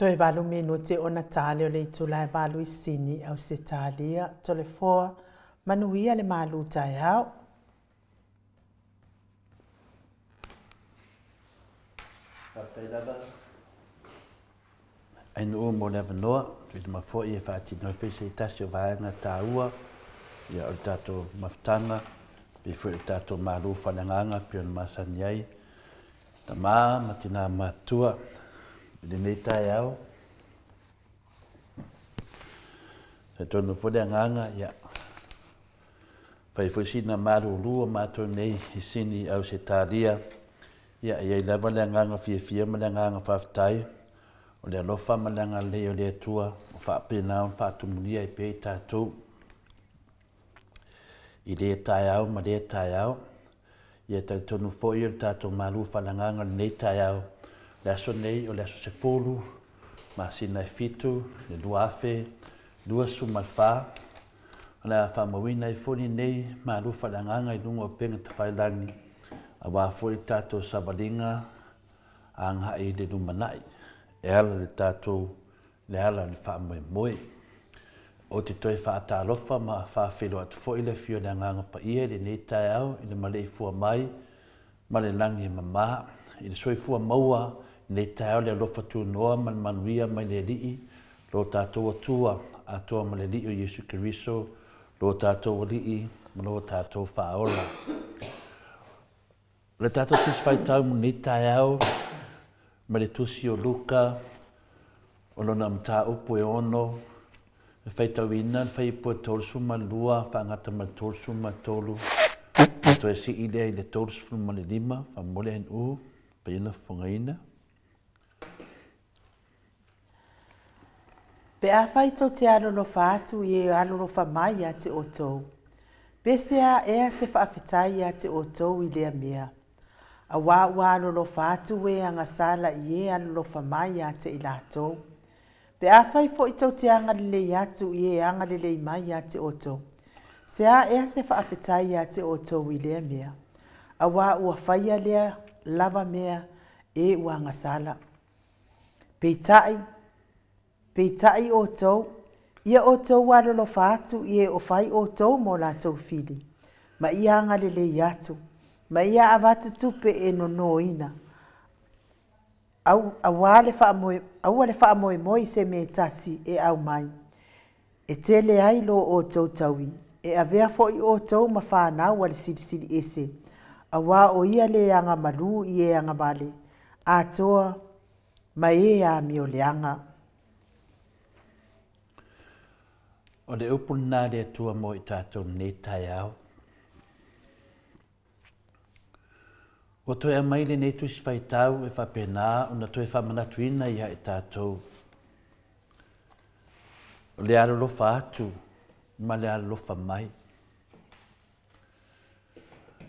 Toe walu minute ona tale o le itulai walu i sini au se talia tole foa manuia le malu tai au. Ainu mo le vanoa, tui ma fo i e whaati no fese i tasi o vaenga tā ua, ia o tato maftanga, pe fo i tato malu whananganga pe on masani ai, ta maa matina matua, le nei tai au. Se tonu fode anganga, ia. Pai fusina maru lua mato nei i sini au se talia, ia i lewa le anganga fia ma le anganga whaftai, o le alofa ma le anganga leo le tua, o whaapena o whaatumulia i pei tātou. I le tai au ma le tai au, ia tau tonu foi o tātou maru whananganga nei tai au, le aso nei o le aso se folu, ma sina e fitu, le lua afe, lua sumalfa, o le a whamawina i foni nei, ma rufa langanga i lunga o penga te whailangi, a wafo i tātou sabalinga, a ngha i le lumanai, e ala le tātou, le ala le whamoe moe. O te toi whaatalofa ma whawhelo atu fo i le fio le anganga pa ia, le nei tai au, i le malei fua mai, ma le langi e mama, i le soi fua maua, nei tai au le alofa tu noa man manuia mai le lii, lo tātou atua, atua ma le lii o Yesu Keriso, lo tātou lii, ma lo tātou whaola. Le tātou tiswhai tau mu nei tai au, ma le tusi o Luka, o lona mta upu e ono, e whaitau ina, whai pua tolsu ma lua, whangata ma tolsu ma tolu, to e si ilea i le tolsu ma le lima, whamole hen u, pa ina whangaina. Pe a whai tau te alolofa atu i e alolofa mai a te otou. Pese a ea se whaafetai a te otou i lea mea. A wā ua alolofa atu e anga sala i e alolofa mai a te ilatou. Pe a whai fo i tau te angalelei atu i e angalelei mai a te otou. Se a ea se whaafetai a te otou i lea mea. A wā ua whaia lea lava mea e ua anga sala. Peitai o tau, ia o tau walolo fatu i e o fai o tau mo la tau fili. Ma ia angalele i atu, ma ia avatu tupe e no noina. Au ale wha moe moi se me tasi e au mai. E tele ai lo o tau taui, e avea fo i o tau ma whanau wale siri ese. A wā o ia le anga malu i e anga vale, a toa ma e a mi o le anga. O le upuna le atua mo i tātou nei tai au. O toi a maile nei tusi whai tau e whapena o na toi whamanatuina ia i tātou. O le alolofa atu, ma le alolofa mai.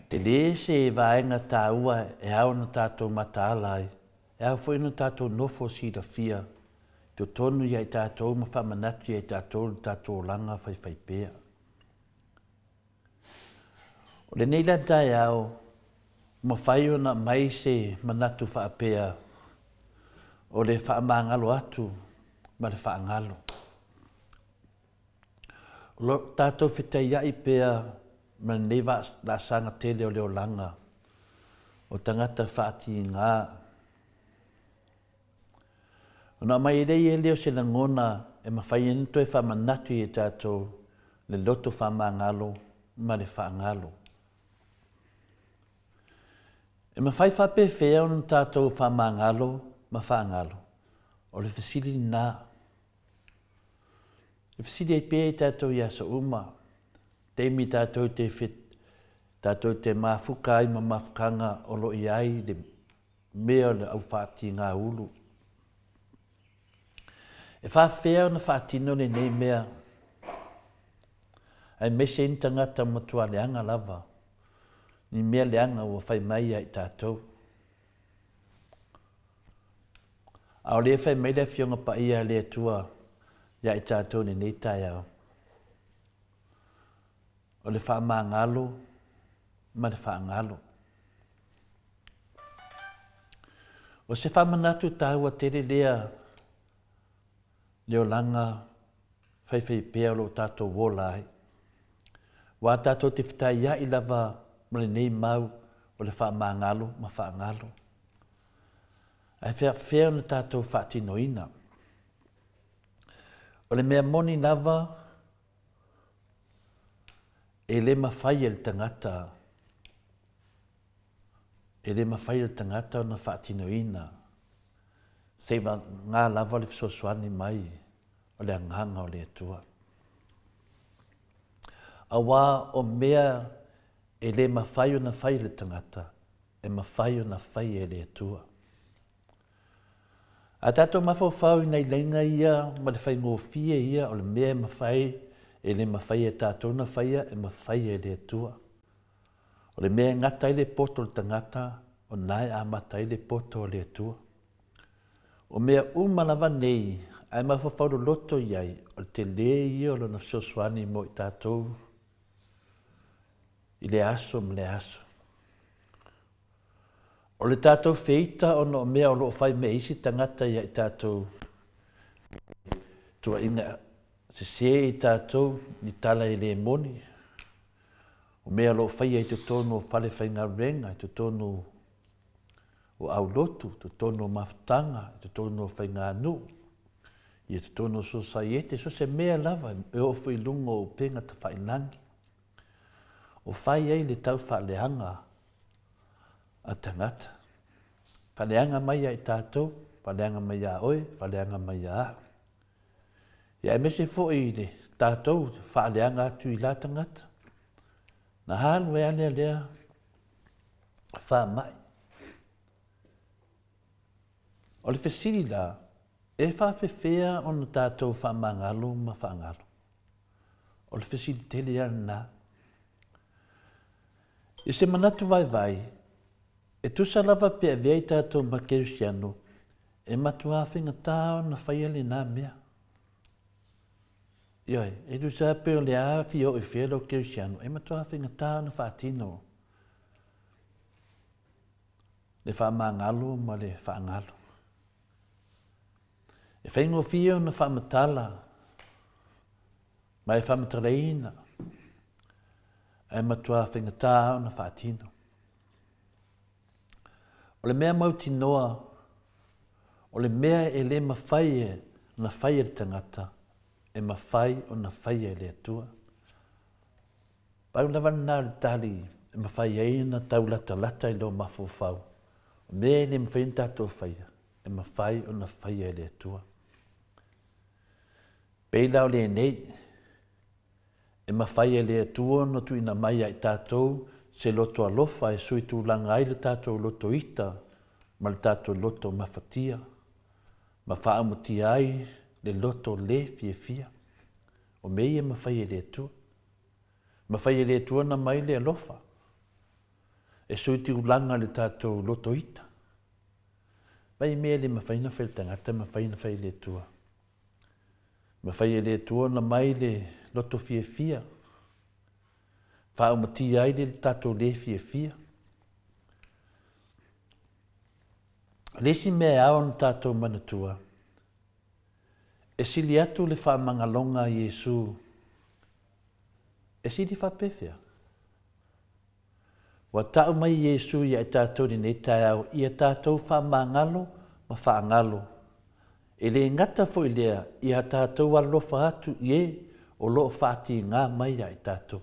Te le se e vaenga tā ua e au na tātou mataalai, e au fwoi na tātou nofo si da fia, te tonu ia i tātou ma whamanatu ia i tātou langa whai pēa. O le neila tai au, ma whai o na mai se manatu whaapea, o le whaamangalo atu, ma le whaangalo. O tātou whitai iai pēa, ma nei la sanga tele o leo langa, o tangata whaati ngā. O na mai rei e leo se na ngona e mawhai nito e whamanatu i tātou le loto whamangalo ma le whaangalo. E mawhai whape whea o na tātou whamangalo ma whaangalo, o le whasiri nā. E whasiri e pēa i tātou i asa uma, teimi tātou te whit, tātou te mafukai ma mafukanga o lo i ai le mea le au whaati ngā ulu. E whawhea na whaatino le nei mea, ai mese in tangata matua leanga lava, ni mea leanga ua whai mai ai tātou. Ao le whai mai le fionga pa ia le atua, ia i tātou ni nei tai au. O le whaamangalo, ma le whaangalo. O se whamanatu tāua tere lea, leo langa whai pēa lo tātou wolai. Wā tātou te whitai ia i lava mele nei mau o le whaamangalo ma whaangalo. Ai whea na tātou whaatinoina. O le mea moni lava e le mawhai el tangata. E le mawhai el tangata o na whaatinoina. Seiva ngā lava le fisosuani mai o le anganga o le atua. A wā o mea e le mawhai o na whai le tangata, e mawhai o na whai e le atua. A tātou mawhau nei lenga ia, ma le whai ngōwhia ia o le mea mawhai e le mawhai e tātou na whaia e mawhai e le atua. O le mea ngata i le poto le tangata, o nai a mata i le poto o le atua. O mea umalawa nei, ai mawhawhau loto iai, o te le ia o lona fisosuani mo i tātou, i le aso ma le aso. O le tātou feita o no mea o loo whai me isi tangata ia i tātou, tua inga se i tātou ni tala i le moni. O mea loo whai ai te tonu o whale whai ngā renga, te tonu o au lotu, te tono mafutanga, te tono whainga anu, i te tono societe, so se mea lava, e o whi lungo o penga ta whainangi. O whai ei le tau whaleanga a tangata. Whaleanga mai a i tātou, whaleanga mai a oe, whaleanga mai a a. Ia e mese fo i le tātou, whaleanga atu i la tangata. Na halu e alea lea, wha mai. O le whesiri la, E whawhewhea o na tātou whamangalo ma whangalo. O le whesilitele ia nā. I se manatu vai, e tusa lava pia vei tātou ma Kerisiano, e matua whinga tāo na whaiale nā mea. Ioi, e tusa peo le awhi o i whielo Kerisiano, e matua whinga tāo na whaatino. Le whamangalo ma le whaangalo. E whaingo whio na whamatala, ma e whamataleina, e matua whinga tāo na whaatino. O le mea mauti noa, o le mea e le mawhai na whai e tangata, e mawhai o na whai e le atua. Pau lawa nā tali, e mawhai e na taulata lata i lo mawhawhau. O mea e le mawhai na tātou whaia, e mawhai o na whai e le atua. Peila o le nei, e mawhai e le atua no tu ina mai ai tātou, se loto alofa e sui tu langai le tātou loto ita, ma le tātou loto mawhatia, ma whaamuti ai le loto le fia fia. O mei e mawhai e le atua. Mawhai e le atua na mai le alofa. E sui tu langa le tātou loto ita. Mai mea le mawhai na whai tangata, mawhai na whai le atua. Mawhai e le atua na mai le loto fia fia. Whaumati ai le tātou le fia fia. Lesi mea au na tātou manatua. E sili atu le whaamangalonga Iesu. E sili whapewhia. Wa tau mai Iesu ia e tātou ni nei tai au, ia tātou whaamangalo ma whaangalo. E le ngata fo i lea, ia tātou alofa atu ie o loo whaati ngā mai ia e tātou.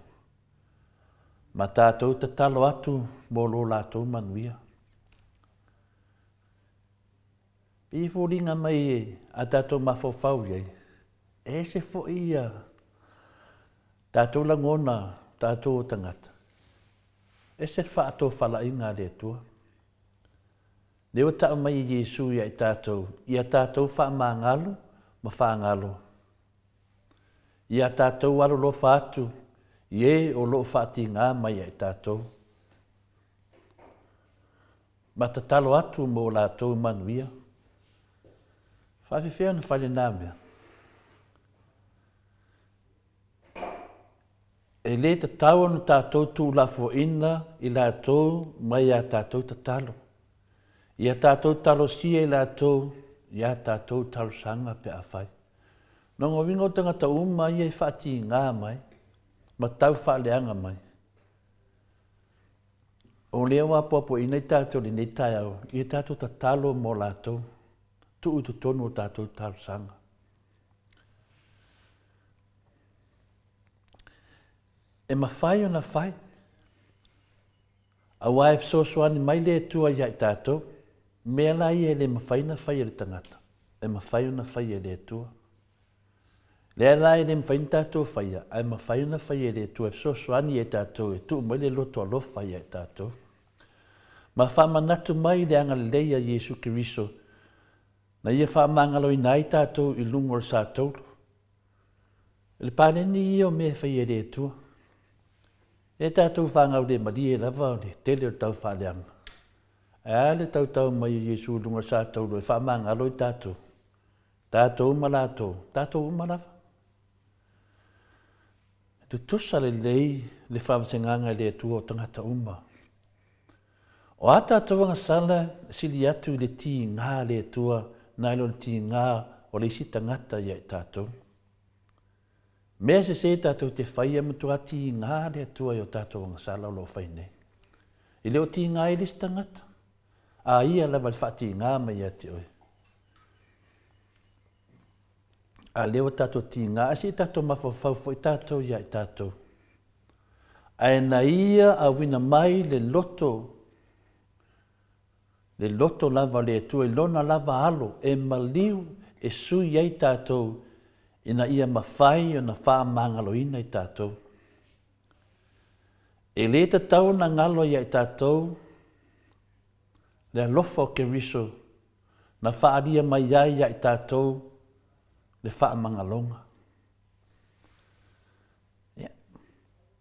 Ma tātou te talo atu mō lo lātou manuia. I fōringa mai e a tātou mawhawhau iei. E se fo ia tātou langona tātou o tangata. E se whaatou whala inga le tua. Leo tau mai i Jesu ia i tātou whaamangalo ma whaangalo. Ia tātou alo lo whaatu. Ie o lo whaati ngā mai ai tātou. Ma ta talo atu mō lātou manuia. Whawhiwhea na whale nā mea. E le ta tau anu tātou tū lafo ina i lātou mai a tātou ta talo. Ia tātou talo sia i lātou, ia tātou talo sanga pe a whai. Nongo wingo tangata uma ia i whaati ngā mai. Ma tau whaaleanga mai. O lea wapoapo i nei tātou li nei tai au, i tātou ta talo mō lātou, tu utu tonu o tātou talo sanga. E ma whai o na whai. A waif sosoani mai le tua ia i tātou, mea la ia le ma whai na whai e le tangata. E ma whai o na whai e le tua. Lea lai le mwhain tātou whaia, ai ma whai na whai e le tu e sosoani e tātou e tu mai le loto alo whai e tātou. Ma whamanatu mai le anga leia Jesu Kiriso, na ia whamangalo i nai tātou i lungo o sātou. Le pāneni i o me whai e le tua. E tātou whangau le mari e lava o le tele o tau whaleanga. A le tau mai Jesu lungo o sātou e whamangalo i tātou. Tātou umalatou, tātou umalava. Tu tusa le lei le whamsenganga le atua o tangata uma. O ata tawanga sala sili atu le ti ngā le atua na ilo ti ngā o le isi tangata ia i tātou. Mea se tātou te whaia mutua ti ngā le atua i o tātou wanga sala o lo whaine. I leo ti ngā i le isi tangata. A ia lava le whati ngā mai ati oi. A leo tātou ti ngā, si tātou mawhawhau fo i tātou ia i tātou. A na ia a wina mai le loto lava le atua, i lona lava alo, e maliu e sui ia i tātou, ina ia mawhai o na wha mangalo ina i tātou. E le ta tau na ngalo ia i tātou, le alofa o Keriso, na whaaria mai ai i tātou le whaamangalonga.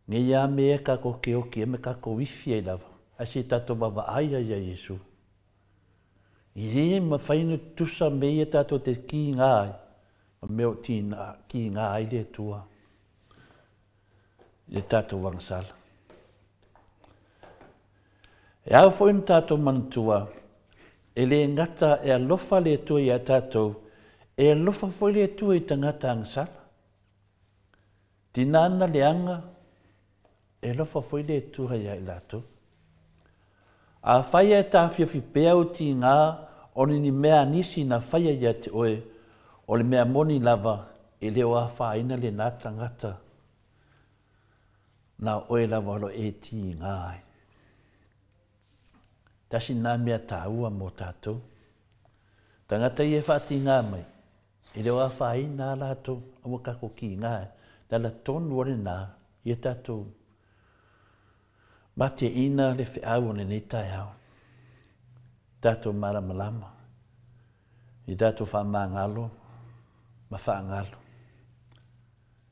Nge ia mea kako ke oki me kako wifi e lava. Asi tātou bawa aia ia Yesu. I ma whainu tusa me ia tātou te ki ngā ai. Ma meo tina ki ngā ai le tua. Le tātou wangsala. E au whainu tātou mantua. E le ngata e alofa le tua i a tātou. E alofa whai le tua i tangata angsala. Tinana le anga. E lofa foi le tua ia i lato. A whaia e tāwhia whipea o ti ngā, o ni mea nisi na whaia ia te oe, o le mea moni lava, e leo a whaina le nā tangata. Nā oe lava alo e ti ngā ai. Tasi nā mea tāua mō tātou. Tangata i e whaati ngā mai, e leo a whaina lato, awa kako ki ngā ai, nala tonu ore nā, i e tātou. Ma te ina le whiau ne nei tai au. Tātou malama. I tātou whamangalo, ma whaangalo.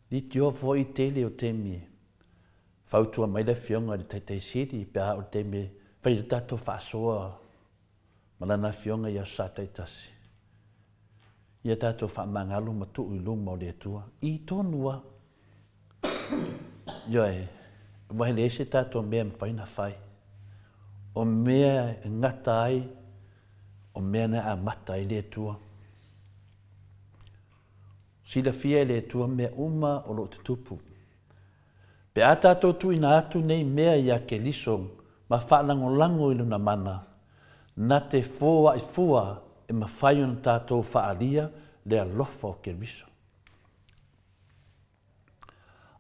Ni te o fo i tele o te mie. Whautua mai le whionga le teitei siri i pēha o te mie. Whai le tātou whaasoa. Malana whionga i a sātai tasi. I a tātou whamangalo ma tuu i luma o le atua. I tonua. Yoe. Wahi le se tātou mea mwhaina whai. O mea ngata ai, o mea na a mata i le tua. Sila fia i le tua mea uma o lo te tupu. Pe a tātou tu ina atu nei mea i a ke liso, ma whalango lango i luna mana. Na te fōa i fua e ma whai on tātou whaalia le alofa o ke liso.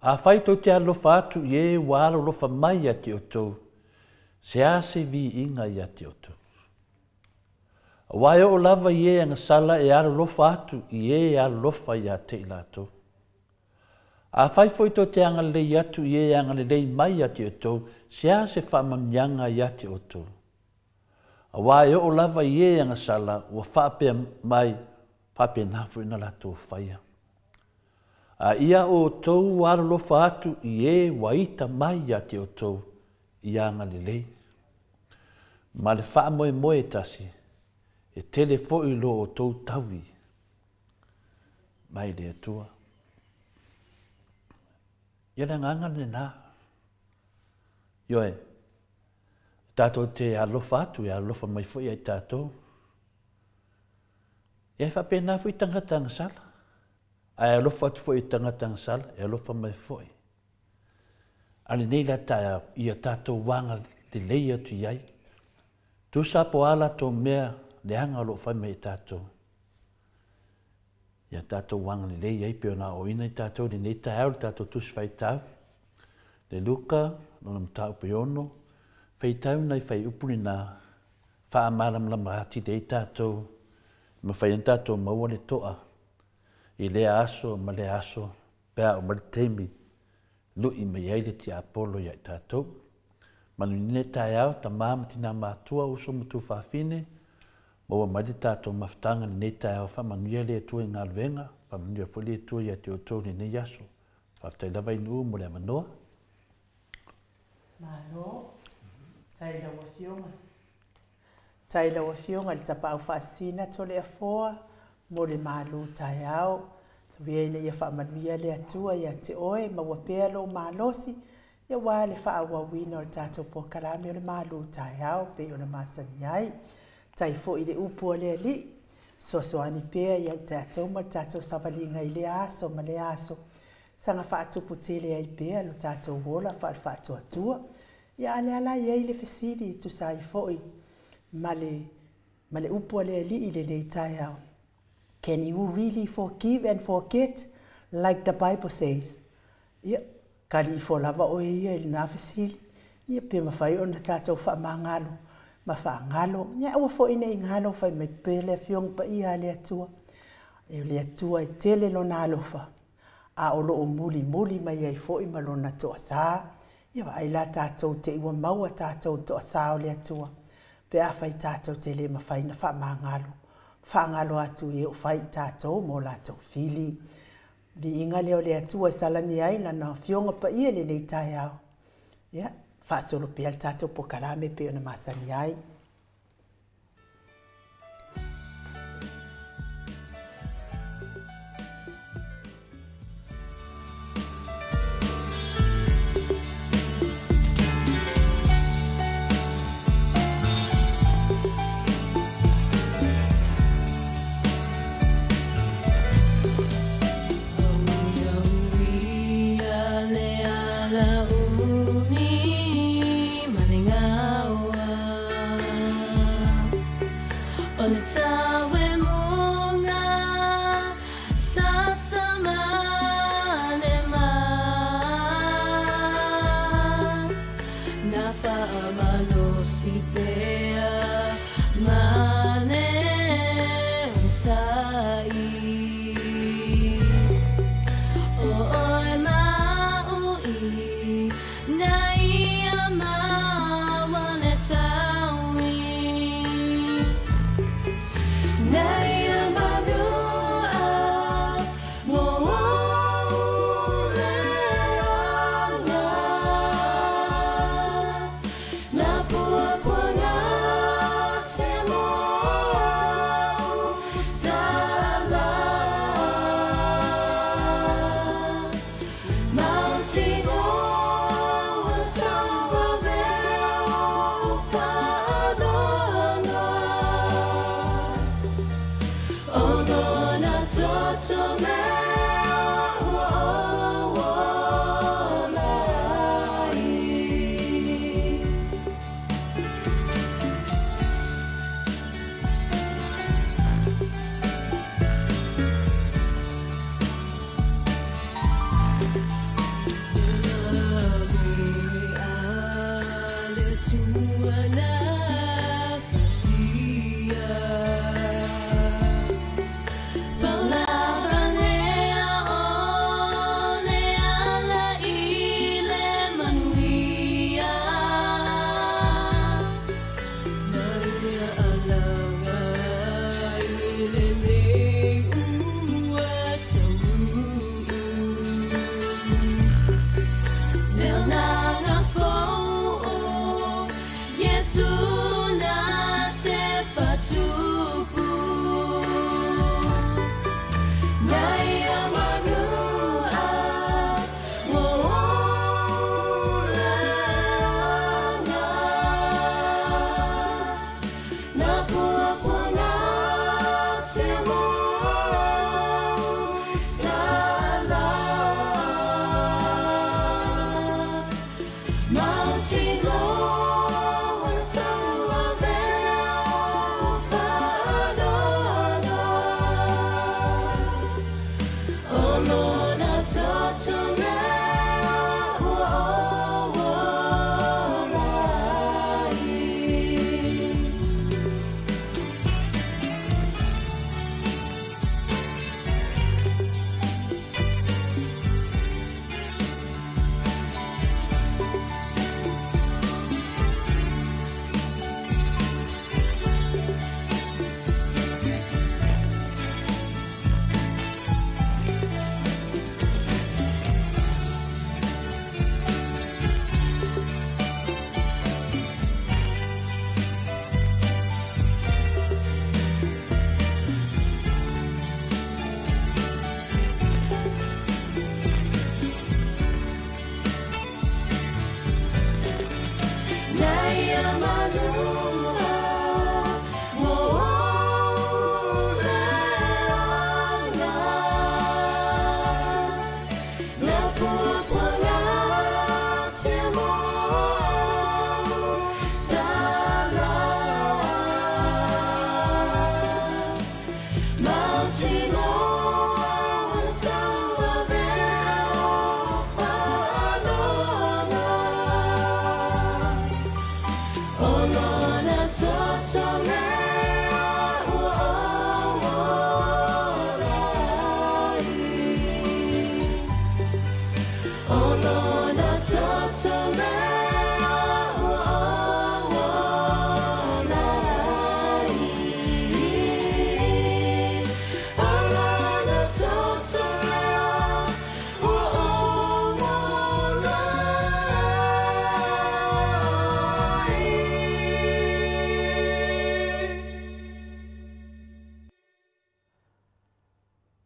A whai tau te alofa atu i e wālo lofa mai a te otou, se a se vi inga i a te otou. A wai o lava i e anga sala e alo lofa atu i e alo lofa i a te ilato. A whai foi tau te anga lei atu i e anga lei mai a te otou, se a se whamamyanga i a te otou. A wai o lava i e anga sala ua whapea mai, whapea nafu ina lato whaia. A ia o tou arolofa atu i e waita mai a te o tou i anga lelei. Ma le wha moe moe tasi, e tele foi lo o tou tawi. Mai le atua. Ia le nganga le nā. Ioe, tātou te alofa atu, e alofa mai foi ai tātou. E wha pēnā foi tangatanga sala. Ai alofa atu foi tangata sala, e alofa mai foi. Ale nei la tae ia tātou wanga le lei atu iai. Tu sapo ala tō mea le anga lo whai mai tātou. Ia tātou wanga le lei iai peo nā oina i tātou, le nei tae au tātou tusi whai tau. Le luka, nona mtau peono, whai tau nei whai upuri nā wha amalam lama hati le i tātou, ma whai an tātou maua le toa. I lea aso, ma lea aso, pēa o maritemi, lui me iai ti Apollo ia i tātou. Manu nine tae au, ta māma tina mātua uso mutu whawhine, maua mai tātou mawhtanga ni tae au whamanuia lea tua i ngā luenga, whamanuia fo lea tua ia te o tō ni nei aso. Whawhtai lawa i nuu mo lea manoa. Malo, tai lawa fionga. Tai lawa fionga li tapa au whaasina to lea foa, mo le malu tai au. Tawia ina ia whaamanuia lea tua ia te oe, maua pēa lo malosi, ia wā le whaawawina o le tātou pokalami o le malu tai au, pe o na masani ai. Tai fo i le upu o lea li, soani pēa ia tātou ma le tātou savalinga i le aso ma le aso. Sanga whaatupu tele ai pēa lo tātou wola whaatu atua. Ia ale ala iei le fesili tu sai fo i ma le upu o lea li i le nei tai au. Can you really forgive and forget like the Bible says? Ia, kari I fo lava o ia I na fesili. Ia pe mawhai o na tātou wha mangalo. Ma wha ngalo. Ia ua fo ina I ngalo whai mai pele fiong pa ia le atua. E le atua I tele lo na alofa. A o lo o muli mai ai fo I malona toa sā. Ia wa ai la tātou te iwa maua tātou toa sā o le atua. Pe a whai tātou te le mawhai na wha mangalo. whaangalo atu i o whai tātou mō lātou whili. Li inga leo le atua salani ai na na fionga pa ia le nei tai au. Ia, whaasolo pe al tātou po karame pe ona masani ai.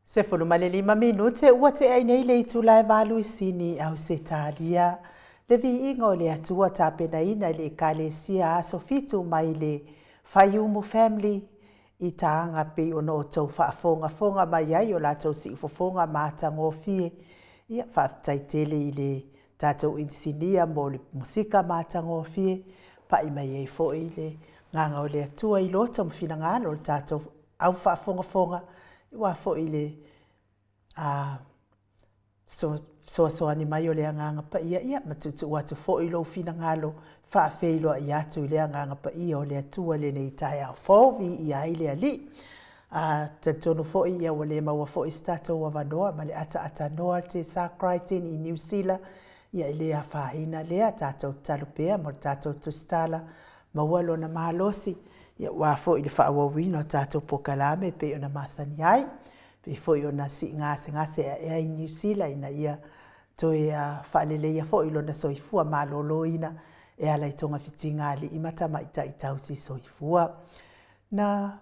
Se fulu male 5 minute ua te ai nei le itulai valu sini au se talia. Le vi ingo le atua tapena ina le kalesia aso fitu mai le Fayumu family i taanga pe ono o tau whaafonga mai ai o la tau si ufofonga maata ngofie. Ia whaaftaitele i le tātou insinia mo le musika maata ngofie. Pa i mai ei fo i le nganga o le atua i lota mwhina ngano le tātou au whaafonga. Iwa fo i le so ani mai o le nganga pa ia matutu watu fo i lo fina ngalo whaafeilo i atu i le nganga pa ia o le atua le nei tai au fōwi i ai le ali. Tatono fo i ia o le maua fo i stato wa vanoa ma le ata noa te Sacritin i New Zealand ia i le a whahina lea tātou talupea mo tātou tustala maua lo na mahalosi ia wa fo i le whaawawino tātou pokalame pe o na masani ai. Pe foi ona si ngase e New Zealand ina ia toi whaalele ia foi lona soifua malolo ina e ala i tonga fitinga ali i matama i tausi soifua. Na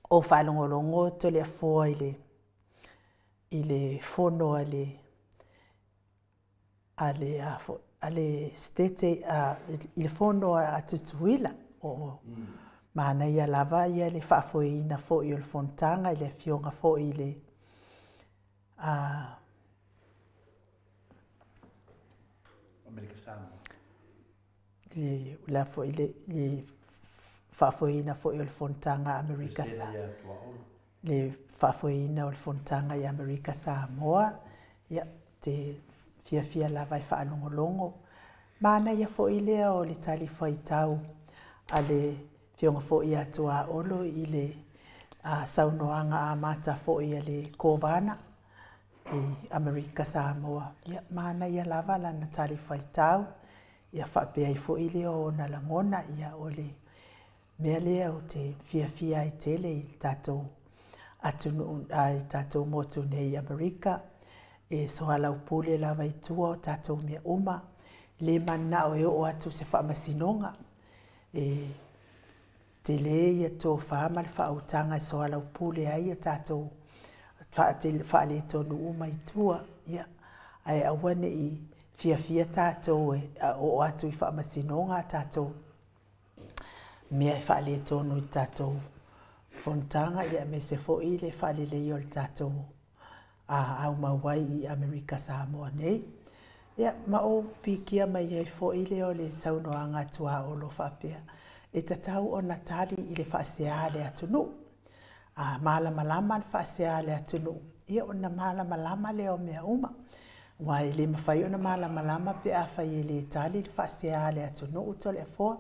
o whaalongolongo to le afua i le fono ale stete i le fono a tutuila o mana ia lava ia le whaafoina fo i o le fontanga i le fionga fo i le Amerika Samoa. La fo i le whaafoina fo i o le fontanga Amerika Samoa. Le whaafoina o le fontanga i Amerika Samoa. Ia te fia lava i whaalongolongo. Mana ia fo i lea o le tali whaitau a le fionga fo i atua olo i le saunoanga a mata fo i le kovana i Amerika Samoa. Ia mana ia lava la na tali whaitau. Ia whapea i fo i le o na langona ia o le mea lea o te fia i tele i tatou atunu ai tatou motu nei Amerika. E sohala upule lava i tua o tatou mea uma. Le mana o atu se whamasinonga. Te le ia tō whaama le whautanga i soala upule ai a tātou whaale tonu uma i tua. Ia, ai awane i fia tātou o atu i whaamasinonga tātou. Mea i whaale tonu i tātou fontanga ia me se fo i le whaale leo le tātou au mawai i Amerika Samoa nei. Ia, ma o pikia mai ai fo i leo le saunoanga tua o lo whapea. E tatau o Natali i le whaasea le atunu. Malama le whaasea le atunu. Ia o na malama le o mea uma. Wai le mawhai o na malama pe a whai le tali le whaasea le atunu uto le afoa.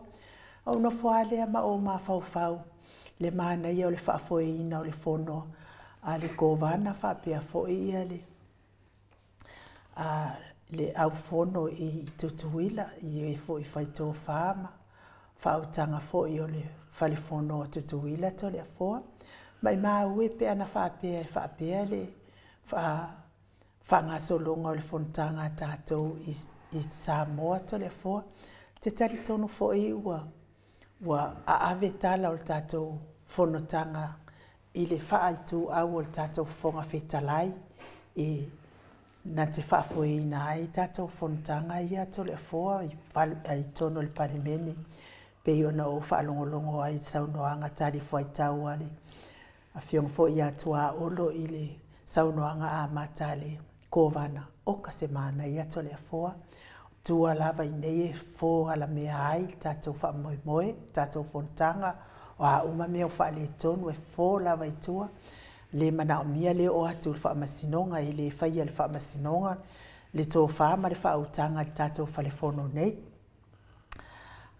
Au no foa lea ma o ma fau. Le mana ia o le whaafoina o le fono. A le kovana whapea fo ia le au fono i tutuila i fo i whaito whaama. Whautanga fo i o le whalifono o tutuila to le afoa. Mai maa ue pe ana whapea le whangasolonga o le fontanga tātou i Samoa to le afoa. Te tari tonu fo i ua aave tala o le tātou fonotanga i le whaaitu au o le tātou fonga whetalai na te whaafoina ai tātou fontanga ia to le afoa i tono le parimeni. Pe ona o whaalongolongo ai saunoanga tari whaitau ale. A whiong fo i atua olo i le saunoanga a matale kovana o kase mana i ato le afoa. Tua lava i nei fo ala mea ai tātou whaamoemoe, tātou fontanga o a uma mea o whaale tonu e fo lava i tua. Le mana o mia le o atu le whaamasinonga i le whaia le whaamasinonga. Le tō whaama le whautanga le tātou whalefono nei.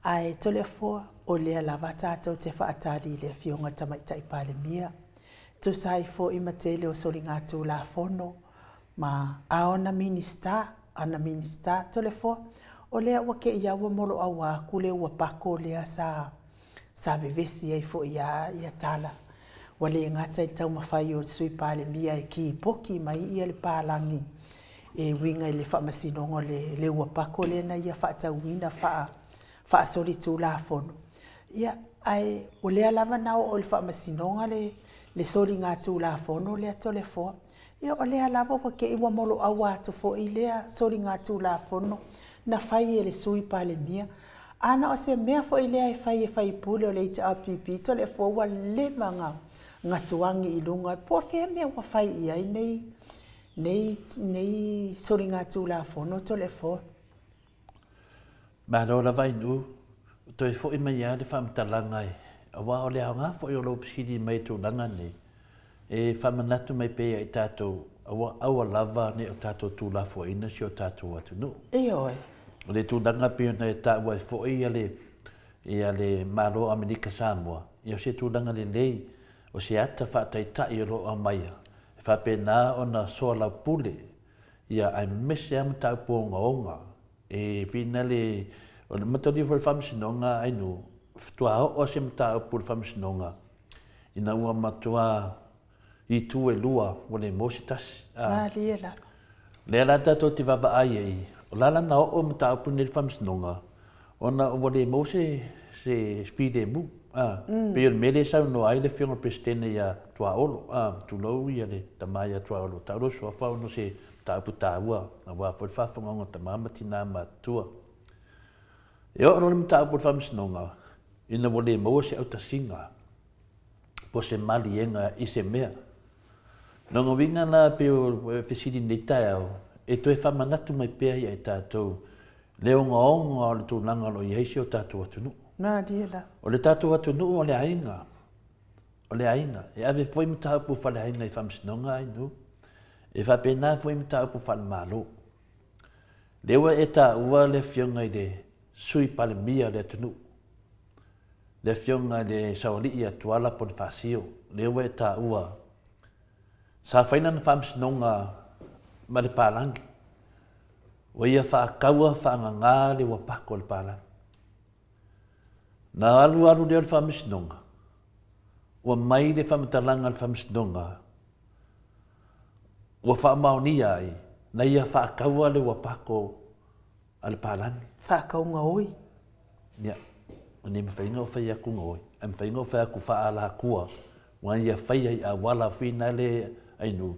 Ai tole fo o le lava tātou te whaatari le fionga tamaitai pale mia. Tu sai fo i matele o sori ngātu la fono. Ma aona ana minista tole fo. O lea wake ia ua molo awa kule ua pako lea sa vevesi ai fo ia tala. Wale ngata i tau mawhai o sui pale mia e ki poki mai ia le pālangi. E winga i le whamasinongo le ua pako lea na ia whaatauina whaasori tū la fono. Ia, ai, o lea lava nao o le whaamasinonga le soli ngā tū la fono le tole fo. Ia o lea lava pa ke iwa molo au atu fo i lea soli ngā tū la fono na fai e le sui pa le mia. Ana o se mea fo i lea e fai pule o le ita apipi to le fo wa le manga ngā suangi i lunga. Po fea mea wa fai ia i nei soli ngā tū la fono to le fo. Ma lo la vai nu to e fo i mai ia le whamtalanga e. Awa o le hanga fo i o lo pisiri mai tū langa nei. E whamanatu mai pēia i tātou awa lava ne o tātou tūla fo ina si o tātou atu no. E oi. O le tūlanga pēia na e tāua e fo i ale maro Amerika Samoa. I o se tūlanga le lei o se ata whātai tai o lo a maia. E whapena o na soa lau pule. Ia ai mese am tau pōnga onga. E whina le o le matoni fo le whamsinonga ainu. Tua o se mta o pūle whamsinonga. Ina ua matua i tu e lua o le mositas. Liela. Le ala tato te wawa ai ei. O lala na o mta o pune le whamsinonga. O na o le mose se whide mu. Pe o mele sau no ai le whionga prestene ia tua olo. Tu lau ia le tamai a tua olo. Tauro soa whao no se taupu tāua. A wā fwoi whawhangonga tamamati nā matua. E o le mta o pune whamsinonga. Ina o le mose au tasinga. Po se malienga i se mea. Nongo winga na pe o fesiri nei tai au, e toi whamanatu mai pēa ia e tātou. Leo ngā onga o le tūlanga lo i heisi o tātou atunu. Nā diela. O le tātou atunu o le ainga. O le ainga. E ave foi mta upu whale ainga i whamsinonga ai nu. E whapena foi mta upu whale malo. Lewa e tā ua le whionga i le sui pale mia le atunu. Le whionga i le sawali i atuala pon whasio. Lewa e tā ua. Sa whaina na whamsinonga ma le pālangi. Wa ia whaakaua whaanganga le wapako le pālangi. Na alu leo le whamsinonga. Wa mai le whamatalanga le whamsinonga. Wa whaamaoni ai. Na ia whaakaua le wapako le pālangi. Whaakaunga oi. Ia. Ni mwhainga o whai aku ngoi. Am whainga o whai aku whaala kua. Wa ia whai ai a wala whina le ainu.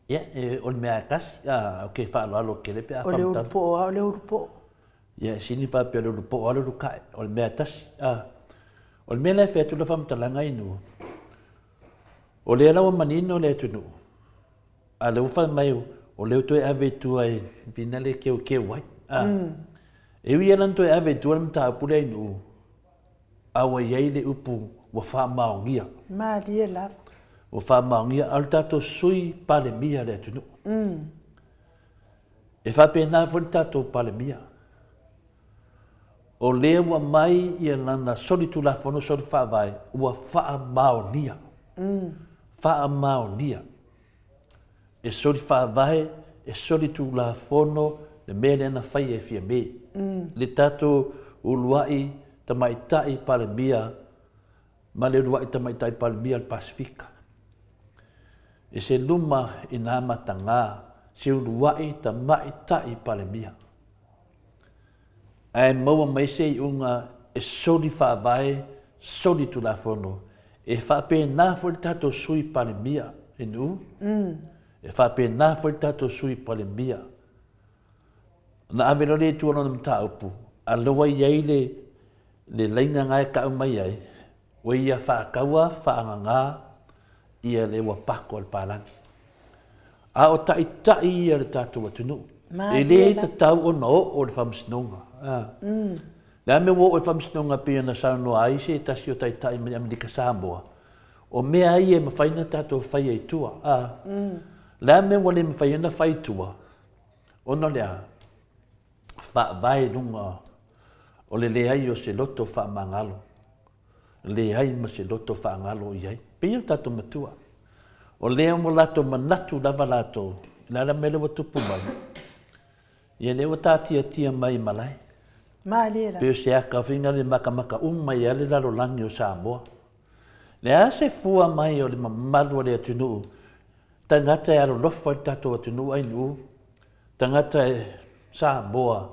Ia, o le mea kasi, ok, whaalo alo kele pe a whamtana. O le urupo. Ia, sini wha pe o le urupo, o le urukai, o le mea tasi. O le mea lai whetu la whamtalanga inu. O le alawa manino le atunu. A le uwha mai o le utoe ave tua e pina le keo wai. E ui alan toe ave tua le mta apure inu. Awa iei le upu wa wha maongia. Ma liela. O whamaongia al tato sui pale mia le atunu. E whapena fwori tato pale mia. O lea ua mai ia lana soli tu la fono soli whawai ua wha maonia. Wha maonia. E soli whawai e soli tu la fono le mele na whai e fia me. Le tato uluai tamaitai pale mia ma le uluai tamaitai pale mia al Pasifika. E se luma i nā matanga, se uluai ta mai tai pale mia. Ai maua mai se i unga e soli whaavai, soli tu la fono. E whape nā fwori tato sui pale mia, e nu? E whape nā fwori tato sui pale mia. Na avelo le tuano na mta upu, a loa iei le lainga ngai ka umai ai, wa ia whaakaua, whaanganga, ia le wapako al pālangi. A o tai ia le tātou atunu. E le ta tau o no o le whamsinonga. Lea me wo o le whamsinonga pia na sauno ai se tasi o tai mai Amerika Samoa. O mea ai e mawhaina tātou whai ai tua. Lea me wo le mawhaina whai tua. Ono lea, whaavai lunga o le leai o se loto whaamangalo. Leai ma se loto whaangalo iai. Pia tātou matua. O lea mo lato manatu lava lato. Lala mele wa tupu mai. Ia lewa tātia tia mai malai. Ma lera. Pio se aka whinga le maka mai ale lalo langi o Samoa. Lea se fua mai o le mamalua le atunu. Tangata e alo lofa i tātou atunu ai nu. Tangata e Samoa.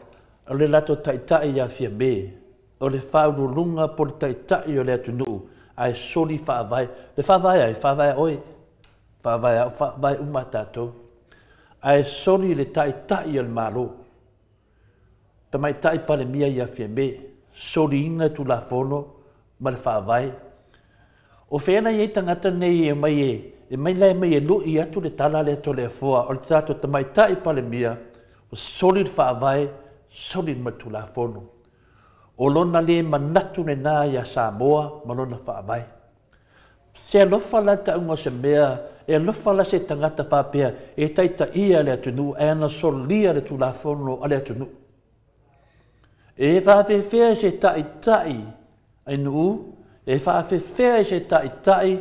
O le lato taitai a fia me. O le whaurulunga po le taitai o le atunu. ai soli whaavai. Le whaavai oi. Whaavai umatato. Ai soli le tai al malo. Tamai tai pale mia ia fia me. Soli inga tu la fono. Ma le whaavai. O whena i tangata nei e mai e mai lai mai e lui atu le tala le ato le fua. O le tato tamai tai pale mia. O soli le whaavai. Soli ma tu la fono. O lona le manatu ne nā ia Samoa, ma lona whaavai. Se alofa la ta unga se mea, e alofa la se tangata whapea, e taita ia le atunu, e ana solia le tu la fono ale atunu. E whaafewhea se tai, ai nuu, e whaafewhea se tai,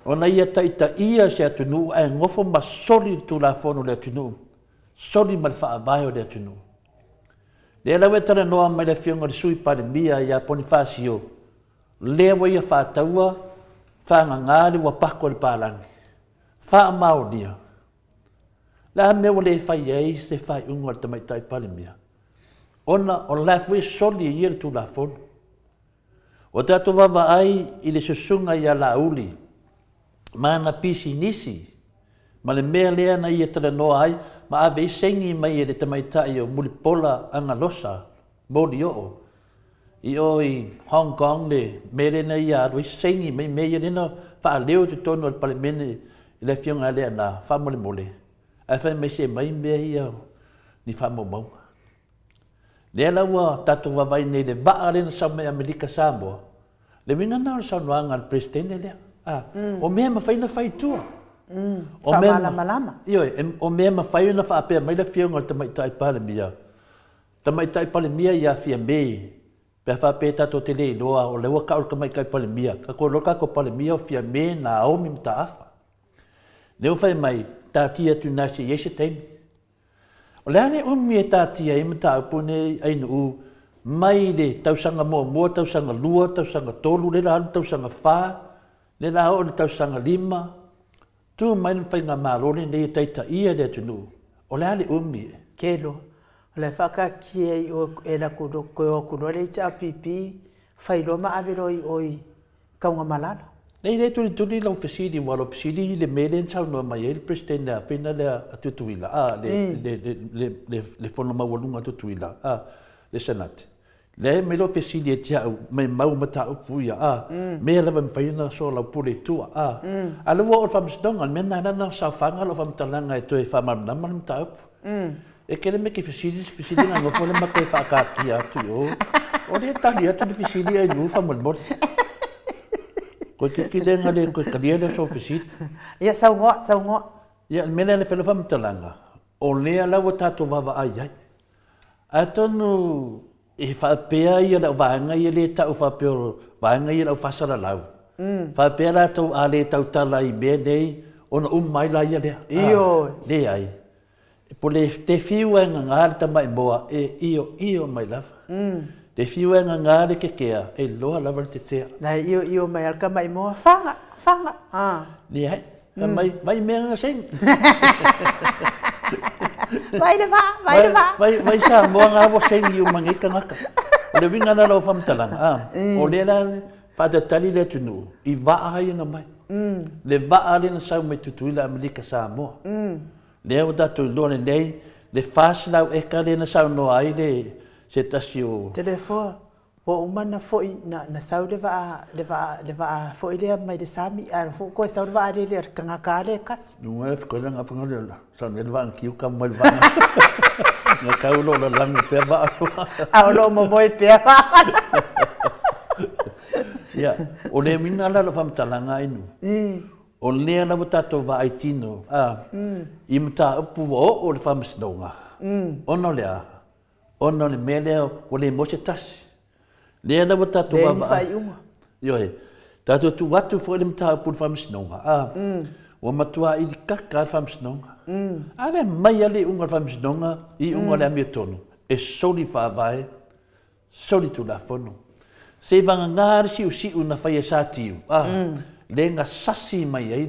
ona ia taita ia se atunu, e ngofo ma soli tu la fono le atunu. Soli ma le whaavai o le atunu. Le lawe tala noa mai le fionga le sui pare mia ia Bonifacio. Le wa ia whātaua, whāngangāri wa pako le pālangi. Wha maonia. La mea le whai ei se whai unga le tamaitai pare mia. Ona o la fwe soli ia le tu la fono. O tato wawa ai i le susunga ia la uli. Mana pisi nisi. Ma le mea lea na ia tala noa ai, ma ave sengi mai e le tamaitai o mulipola anga losa, moli o. I o i Hong Kong le mele na ia arui sengi mai mea nina wha leo te tono al palemene i le fionga lea na wha mole mole. A wha mai se mai mea ia ni wha mau. Lea laua tato wawai nei le waa le na sa mai Amerika Samoa. Le winga na sa noanga al presidente lea. O mea ma whaina whai tua. O malama. O mea mawhai na whaapea mai la whionga o tamaitai palemia. Tamaitai palemia ia fia mei. Pea whaapea tato te lei loa o lewa ka o tamaitai palemia. Ka ko loka ko palemia o fia mei na aomi mta afa. Leo whai mai tātia tu nasi yese teimi. O lea ne umi e tātia e mta upune ainu u mai le tausanga mua, tausanga lua, tausanga tolu, le la tausanga wha, le la o le tausanga lima. Tu mai whai ngā mārone nei taita ia le tunu. O le ale umi. Kelo. O le whaka ki e la koe o kunore i ta pipi, whai loma avero i oi kaunga malala. Nei rei tuni lau fesiri, walo fesiri le mele en sau noa mai e le presidente a whina le atutuila. Le whono mawalunga atutuila. Le senate. Le me lo fesili e tia mai mau mata upuia me lava me faina so la pule tua ala wo o fam stonga me na sa fanga lo fam talanga e to e fam na man mata up e kele me ke fesili na no fole ma ke fa ka kia tu o de ta dia tu fesili e no fam mo ko ki le ngale ko kadia le so fesili ya sa ngo ya me le fele fam talanga o le ala wo tato va ai atonu e whaapea ia lau wāanga ia le tau whaapeo wāanga ia lau whasara lau. Whaapea la tau a le tau tala i mea nei, ona mai la ia lea. Iyo. Le ai. Po le te whiua ngāre ta mai moa, e iyo mai lava. Te whiua ngāre ke kea, e loa lava te tea. Lai iyo mai alka mai moa, whanga. Le ai. Mai mea ngā seng. Vai le va. Vai sa moa ngā wa sengi o mangika ngaka. O le winga na lau whamtalanga. O le la whatatali le tunu. I waa hai na mai. Le waa le na sau mai tutuila Amerika Samoa. Le au datu loa le nei. Le whasilau eka le na sau noa ai le se tasi o... Telefoa. Wa umana foi na sau le va foi le mai de sami ar fo ko sau va le kanga kale kas. Nunga e ko nga panga le sa le van kiu kam mal van. Na kau lo la lang pe ba. A lo mo boy pe ba. Ya, o le mina la fam talanga inu. O le na tato va aitino. I mta upu o le fam snonga. Ono le ono le mele o le mosetas. Le na wata tu baba. Yo he. Tato tu watu fo le mta pun fam snonga. O matua i kaka fam snonga. Ale mai ale unga fam snonga I unga le amietono. E soli fa vai. Soli tu la fono. Se vanga ngar si una fa sa tiu. Le nga sasi mai ai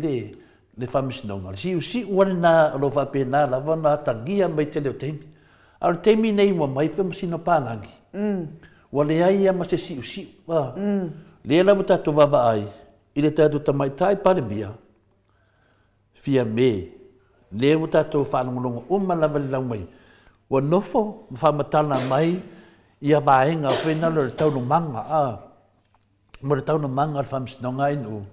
le fam snonga. Si wana lo fa pena la wana tangia mai te le temi. Al temi nei mo mai fam sino palangi. Wale ai ama se si. Le la buta to vava ai. I le tātou tamaitai pare mia. Fia me. Lewa tātou whanongonongo lava le lau mai. Wa nofo, whamatala mai, ia vaenga whenalo le tauno manga. Mo le tauno manga le whamsinonga inu.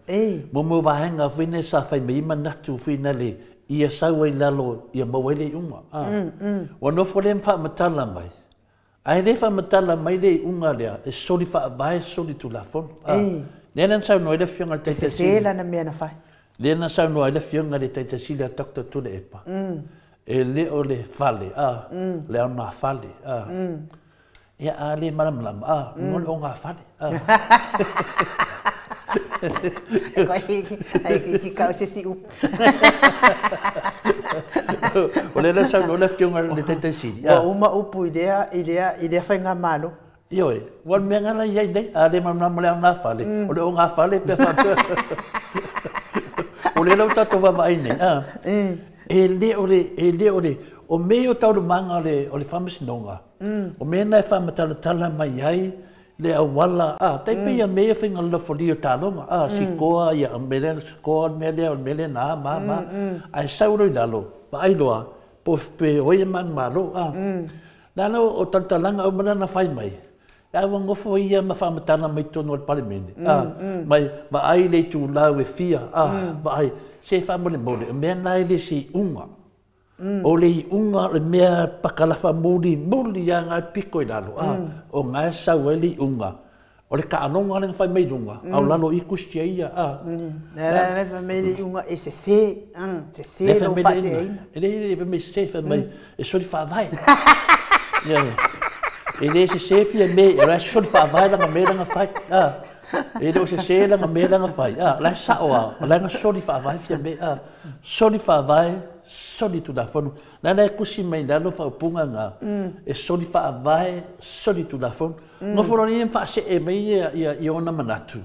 Mo vaenga whene sa whai meima natu whenale, ia saua I lalo, ia mawele unga. Wa nofo le whamatala mai. Ai le whamatala mai le unga lea, e sori whaavae, sori tu la fon. Nena sau no ele fionga te te se la na mea na fai. Nena sau no ele fionga le te te sila Dr. Tule Epa. E le o le fale, le o nga fale. Ia a le malamlama, ngol o nga fale. Ai ki kau se si up. O le na sau no ele fionga le te te sila. O uma upu idea fai ngā malo. Ioi, wan mea ngana iai nei, a le mamama le ngā whale. O le o ngā whale pe whatua. O le lau tato wawai nei. E le o le, o me o tau manga o le whamasinonga. O me nai whamatalala mai ai, le awala, taipe ia mea whinga lafoli o tālonga. Si koa, ia mele, koa mele, o mele nā, mā. Ai sauro I lalo, pa ailoa, po pe oia man malo. Lalo o taltalanga o mana na whai mai. Awa ngofo ia ma whamatana mai tono al parimene. Mai ma ai le tu lau e fia. Ma ai se whamole mole. Mea nai le si unga. O le unga le mea pakalafa muli ia ngai piko I lalo. O ngai sau e le unga. O le kaanonga le whai mei lunga. Au lalo I kustia ia. Le whai mei le unga e se se. Se se lo whate eina. Le whai mei se whai mei. E sori whawai. E le se se fia me, e la sori whaavai langa me langa whai. E le o se se langa me langa whai. La sao la nga sori whaavai fia me. Sori whaavai, sori tu la whanu. Nana e kusi mai lalo whaupunga ngā. E sori whaavai, sori tu la whanu. Ngoforo ni e whaase e mei I ona manatu.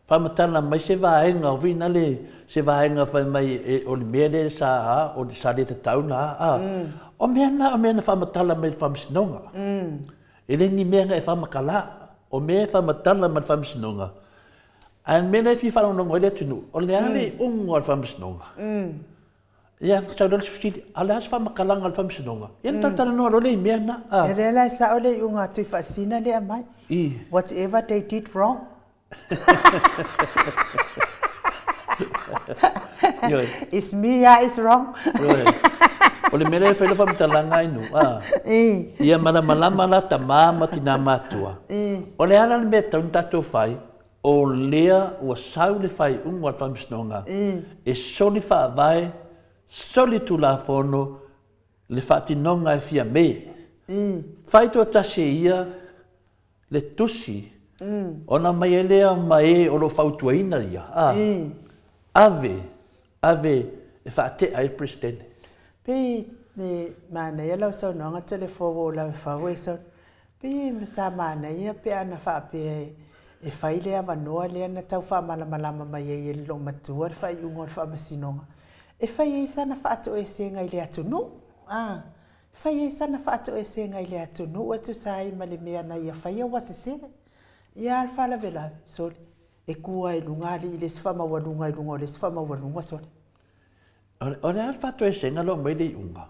Whamatala mai se vaenga, vina le se vaenga whai mai o le mea le sa o le sa le te tauna. O mea na whamatala mai whamisinonga. E le ni mea e whamakala. O mea whamatala mai whamisinonga. A mea na fi whanononga ele tunu. O le ale ungo al whamisinonga. Ia, sau dole sifiti, ale as whamakalanga al whamisinonga. Ia tatana noa le mea na. E le la sa ole unga tui whaasina le amai. Whatever they did wrong. It's me, it's wrong. O le mele whaila whamitalanga inu. Ia malamalama la ta māma tina mātua. O le ala le mea taun tātou whai, o lea ua sau le whai ungu al whamisinonga. E soli whaavai, soli tu la whono, le whaatinonga e fia me. Whai tua tase ia, le tusi, ona mai e lea mai o lo whautuaina ia. Ave, e whaatea e presidente. Pe ne mana ia lau sau noanga telefono lau whau e sau. Pe sa mana ia pe ana wha pe e whai lea wanoa lea na tau wha malamalama mai e lo matua e whai ungo wha masinonga. E whai e sana wha ato e se ngai lea tunu. Whai e sana wha ato e se ngai lea tunu. Ua tu sai ma le mea na ia whai a wasise. Ia alfa la vela soli. E kua e lungali i le sifama walunga i lunga o le sifama walunga soli. O le alfa to e senga lo mai le unga.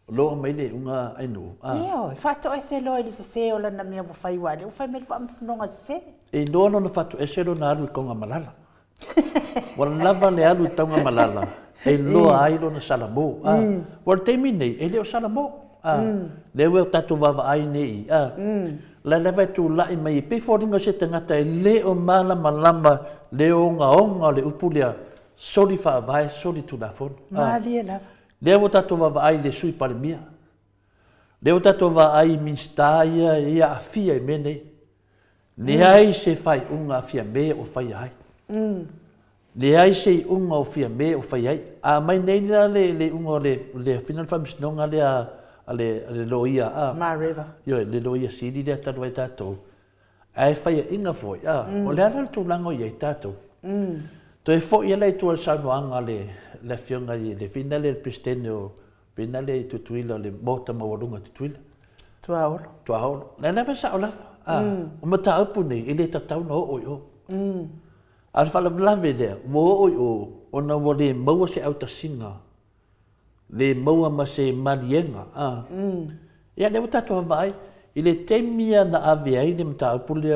Lo mai le unga ainu. Io, fatto e se lo e se o la na mia mo fai wale, o fai me fa msinonga se. E no no fatto e se lo na alu konga malala. Wala lava le alu tonga malala. E lo ai lo na salamo. Wal temi nei e le o salamo. Le we tatu vava ai nei. La leva tu la i mai pe foringa se tangata e le o mala malama le o onga le upulia. Soli fa vai, soli tu la fon. Maliela. Le o tatu va ai le sui pale mia. Le o tatu va ai minstaia ia afia e mene. Le ai se fai unga afia me o fai ai. Le ai se unga o fia me o fai ai. A mai nei le unga le final fams nonga le loia. Mareva. Yo le loia sidi le tatu vai tatu. Ai fai inga foi. O le ala tu lango ia tatu. To e fo ia lei tua sanuanga le fionga le finale le presidente o finale tutuila le mota mawalunga tutuila. Tua olo. Na never sa ola. O mata upu nei ele tatau no o yo. Al fala blave de mo o ona wo le mo se auta singa. Le mo ma se marienga ia le tato vai ile temia na avia ile mta pule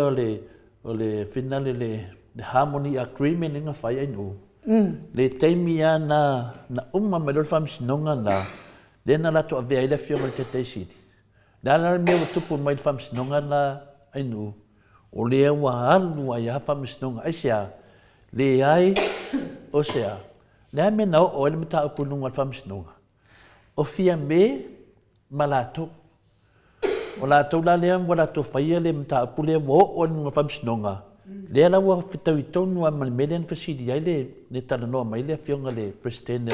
ole finale le harmony agreement nga fai no le temia na umma melor fam snonga na le na la to avia ile fio le tete sidi dala me tupu mai fam snonga na no o le wa alu ya fam snonga asia le ai o sea le me na o le mta pulu fam snonga o fia me malato o la tau la lea wala to whaia le mta apule wo o nunga whamsinonga. Lea la wa whitau i tonu a malimerean whasiri ai le tala noa mai le whionga le presidente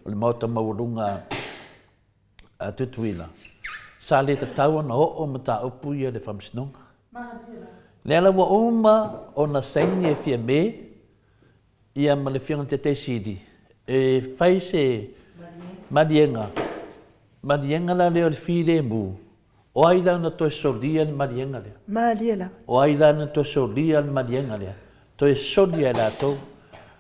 o le mauta maurunga a tutuila. Sa le ta tau ana o mta apu ia le whamsinonga. Lea la wa uma o na saini e fia me ia ma le whionga te te siri. E whai se marienga. Marienga la leo le whire mu. O ai la na to solia le marienga le. Mariela. O ai la na to solia le marienga le. To solia la to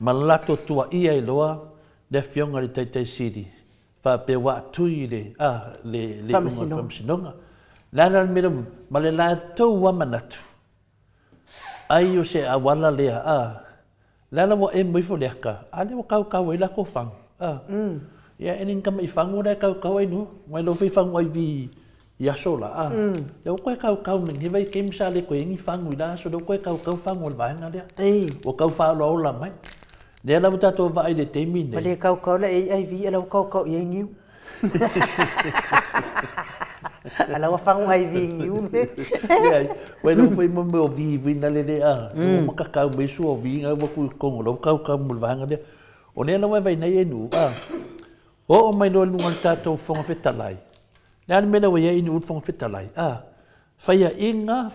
malato tua ia loa le fionga le tai siri. Fa pe wa tui le le famsinonga. La na me ma le la to wa manatu. Ai o se awala le la la wa e moi fo le ka. Ale o kau e la ko fang. Ya enin kam i fangu da kau ai no. Mai lo fi fangu ai vi ya sola eu koe kau men he vai kem sa le koe ngi fangu da so do koe kau fangu le vai ngale o kau fa lo la mai le la buta to vai de temi ne le kau la ai vi la kau ye ngiu ala wa fangu ai vi ngiu me ai we no foi mo vi na le mo ka kau be so vi nga wa ku ko lo kau mo vai ngale o ne la vai nei nu o mai lo lu ngal to fonga fetalai Nāna mena wa ia inu utfong fitalai. Whaia inga.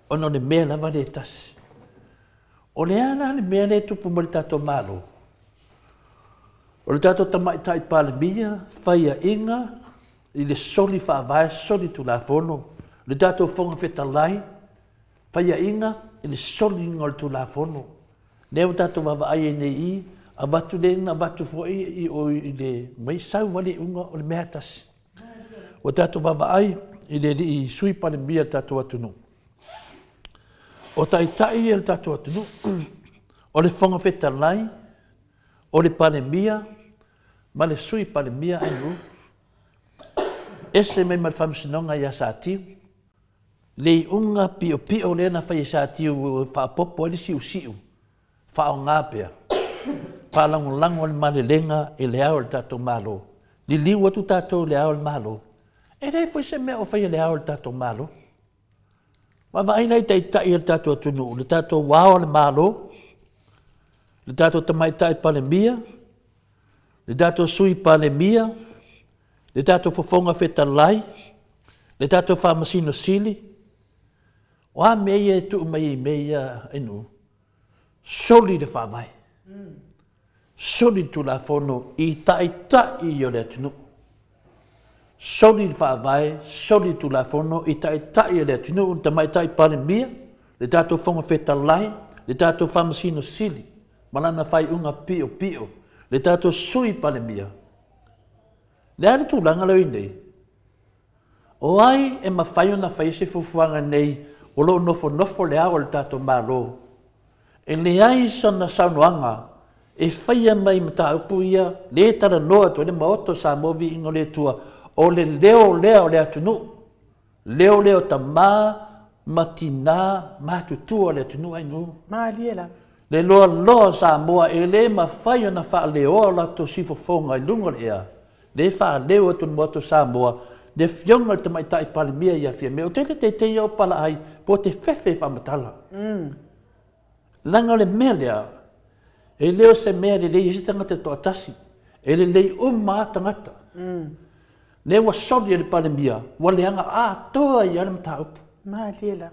Ono le mea lava le tasi. O le ana le mea le tupu mo le tato malo. O le tato tamai tai pala mia, whaia inga, i le soli whaavai, soli tu la fono. Le tato fonga fitalai, whaia inga, i le soli ngol tu la fono. Neu tato wawa ai nei i, a batu le na batu fo i o le mai sau wale unga o le mea tasi. O tato wawa ai i le i sui pale mia tato atunu. O tai tai e le tato atunu. O le fonga feta lai, o le pale mia, ma le sui pale mia anu. Ese mai mal whamsinonga ia sa tiu. Le unga pio le na whai sa tiu whaapopo ele siu. Whao ngāpea. Palango le malelenga e le ao le tato malo. Li liu atu tato le ao le malo. E rei foi se mea o whai le ao le tato malo. Ma vaina i tai le tato atunu. Le tato wao le malo. Le tato tamai tai pale mia. Le tato sui pale mia. Le tato fofonga feta lai. Le tato whamasino sili. O a mea e tu mai mea enu. Soli le whawai. Soli tu la fono i tai o le atunu. Soli le whawai, soli tu la fono i tai o le atunu. Un tamai tai pale mia, le tato fonga feta lai, le tato whamasino sili. Malana whai unga pio. Le tato sui pale mia. Le ale tu langa leo nei. O ai e mawhai ona whai se fufuanga nei, o lo nofo le ao le tato malo. E le ai sana saunoanga, e whaia mai mata upu ia, le tara noa to le maoto sa movi ingo le tua, o le leo le atunu. Leo ta matina, matutua le atunu ai nu. Liela. Le loa sa moa e le ma whaia na wha leo la to sifo fonga i lunga le ea. Le wha leo atu moto sa moa, le fionga te mai tai pali mia ia fia me, o te o pala ai, po te whewhe whamatala. Langa le mea lea, e leo se mea le lei isi tangata to atasi, e le lei maa tangata. Le wa sori le pale mia, wa leanga toa i alam ta upu. Liela.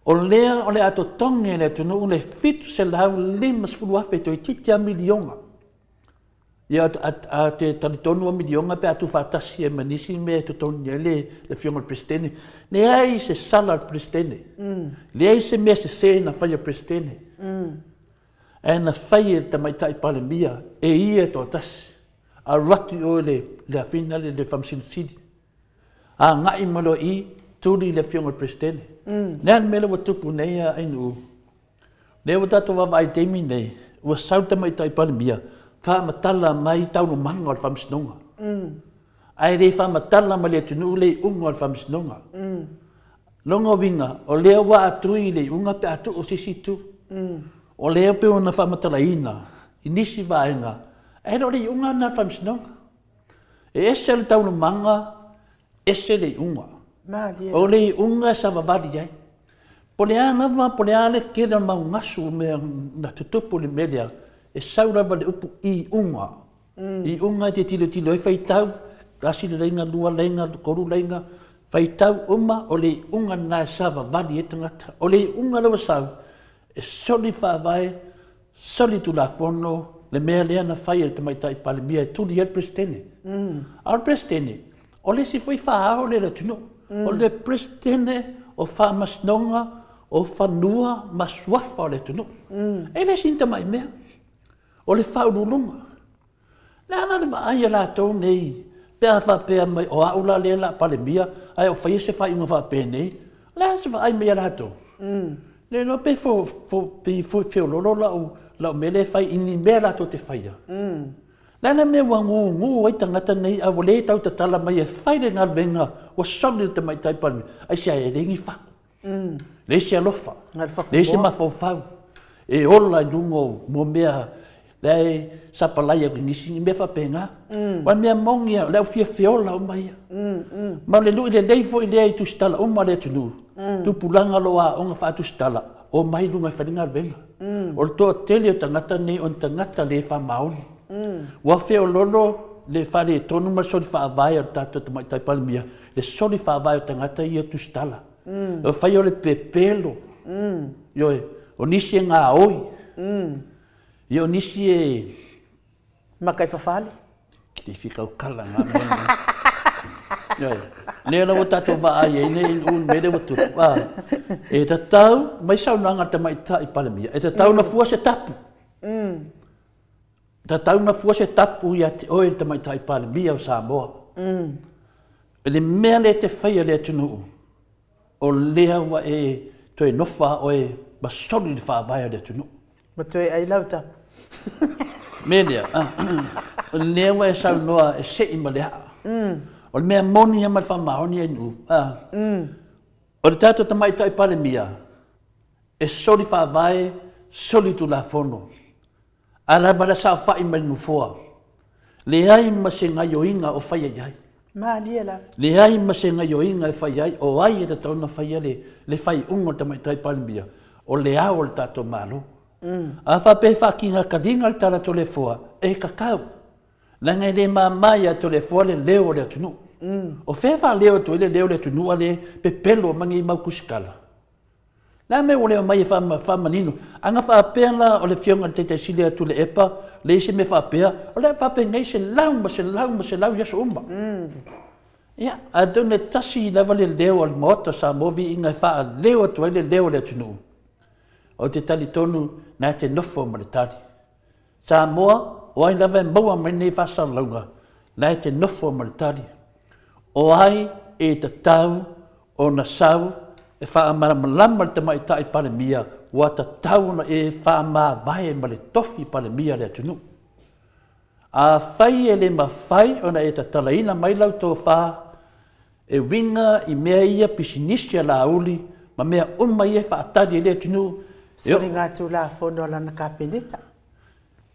O le ato tonge le tunu le fitu se lau limas fulu afe to i titia milionga. Ia te talitonu o milionga pe atu whatasi e manisi me te tonu le fionga presidente. Ne ai se sala presidente. Le ai se mea se na whaia presidente. E na whaia te maitai pale mia e ia to tasi. A rati o le afina le whamsinsidi. A ngai malo I turi le fionga presidente. Nea mele wa tupu nei a ainu. Nea wa tato wawa ai teimi nei. Ua sau te maitai pale mia. Whamatala mai taunu manga o le whamsinonga. Ai rei whamatala ma le tunu le unga o le whamsinonga. Longa winga, o lea wa atui le unga pe atu o sisi tu. O lea pe ona whamatala ina, inisi vaenga. E ro le unga na whamsinonga. E ese le taunu manga, ese le unga. O le unga sa wawari ai. Po lea nawa, po lea le kera maungasu me na tutupu le melea. E saura wale upu I unga. I unga te tilo tilo e whaitau, rasi le reinga, lua reinga, koru reinga, whaitau uma o le unga na e sawa wali e tangata. O le unga lawa sau, e soli whawai, soli tu la fono, le mea lea na whai e te maitai pale mia e tuli e presidente. Al presidente, o le si fwoi whaao le la tunu. O le presidente o whamasnonga, o whanua maswafa o le tunu. E le sinta mai mea. O le whaurulunga. Le ana le maai la tau nei. Pea whapea mai o aula le la pale mia. Ai o whaia se whai unga whapea nei. Le ana se whai mai la tau. Le no pe fo feo lolo lau mele whai ini mea la tau te whaia. Le ana mea wangu ngu ai tangata nei. A wale tau ta tala mai e whai le ngā venga. Wa soli te mai tai pale mia. Ai sia e rengi wha. Le sia lofa. Le sia mawhau. E ola dungo mo mea. Lei sapalaya nisi ni mefa penga. Wa mea mongia leu fia fiola o mai. Ma le lui le leifo I lei tu stala o ma le tunu. Tu pulanga loa o nga fa tu stala. O mai lunga wharinga venga. O to tele o tangata nei o tangata le fa maoni. Wa feo lolo le fa le tonu ma soli fa avai o tato te mai tai palmia. Le soli fa avai o tangata I tu stala. O fai o le pepelo. Yoe, o nisi ngā oi. Io nisi e... Makai whawhali? Ki whika o kala ngā mea. Nea lawa tato wa ai e nei un mele wa tupu. E ta tau, mai sau nanga te mai ta I palemia. E ta tau na fua se tapu. Ta tau na fua se tapu I te oe te mai ta I palemia o Samoa. E le mea le te whaia le tunu. O lea wa e toi nofa o e basoli le whaavaya le tunu. Ma toi ai lauta. Melia, o lea wa e sau noa e se I malea. O le mea moni e mal whamahoni e nu. O le tato tamai tai pale mia. E soli whaavae, soli tu la fono. Ala bala sa whai mai nufua. Le ai ma se ngai o inga o whaia iai. Ma liela. Le ai ma se ngai o inga e whaia iai. O ai e ta tauna whaia le whai ungo tamai tai pale mia. O le au o le tato malo. A whape whakinga ka ringa le tala to le fua. E kakau. Nanga le mamai a to le fua le leo le atunu. O whewha leo to le leo le atunu a le pepelo mangi mau kusikala. Nā me o leo mai e whamanino. Anga whapea la o le fionga le te sile atu le epa. Le ise me whapea. O le whapea ngai se lau ma se lau ma se lau yaso umba. Ia, a done tasi lava le leo al mota sa movi inga wha leo atu le leo le atunu. O te tali tonu nā te nofo ma le tali. Sa moa, o ai lava e maua mai nei whasa launga. Nā te nofo ma le tali. O ai e te tau o na sau e whaamaramalama te mai tai pale mia. Wa ta tau na e whaamavae ma le tofi pale mia le atunu. A whai e le mawhai o na e ta talaina mai lau tō wha. E winga I mea ia pisinisia la uli. Ma mea umai e whaatari le atunu. Sori ngā tū la whono lana ka peneta.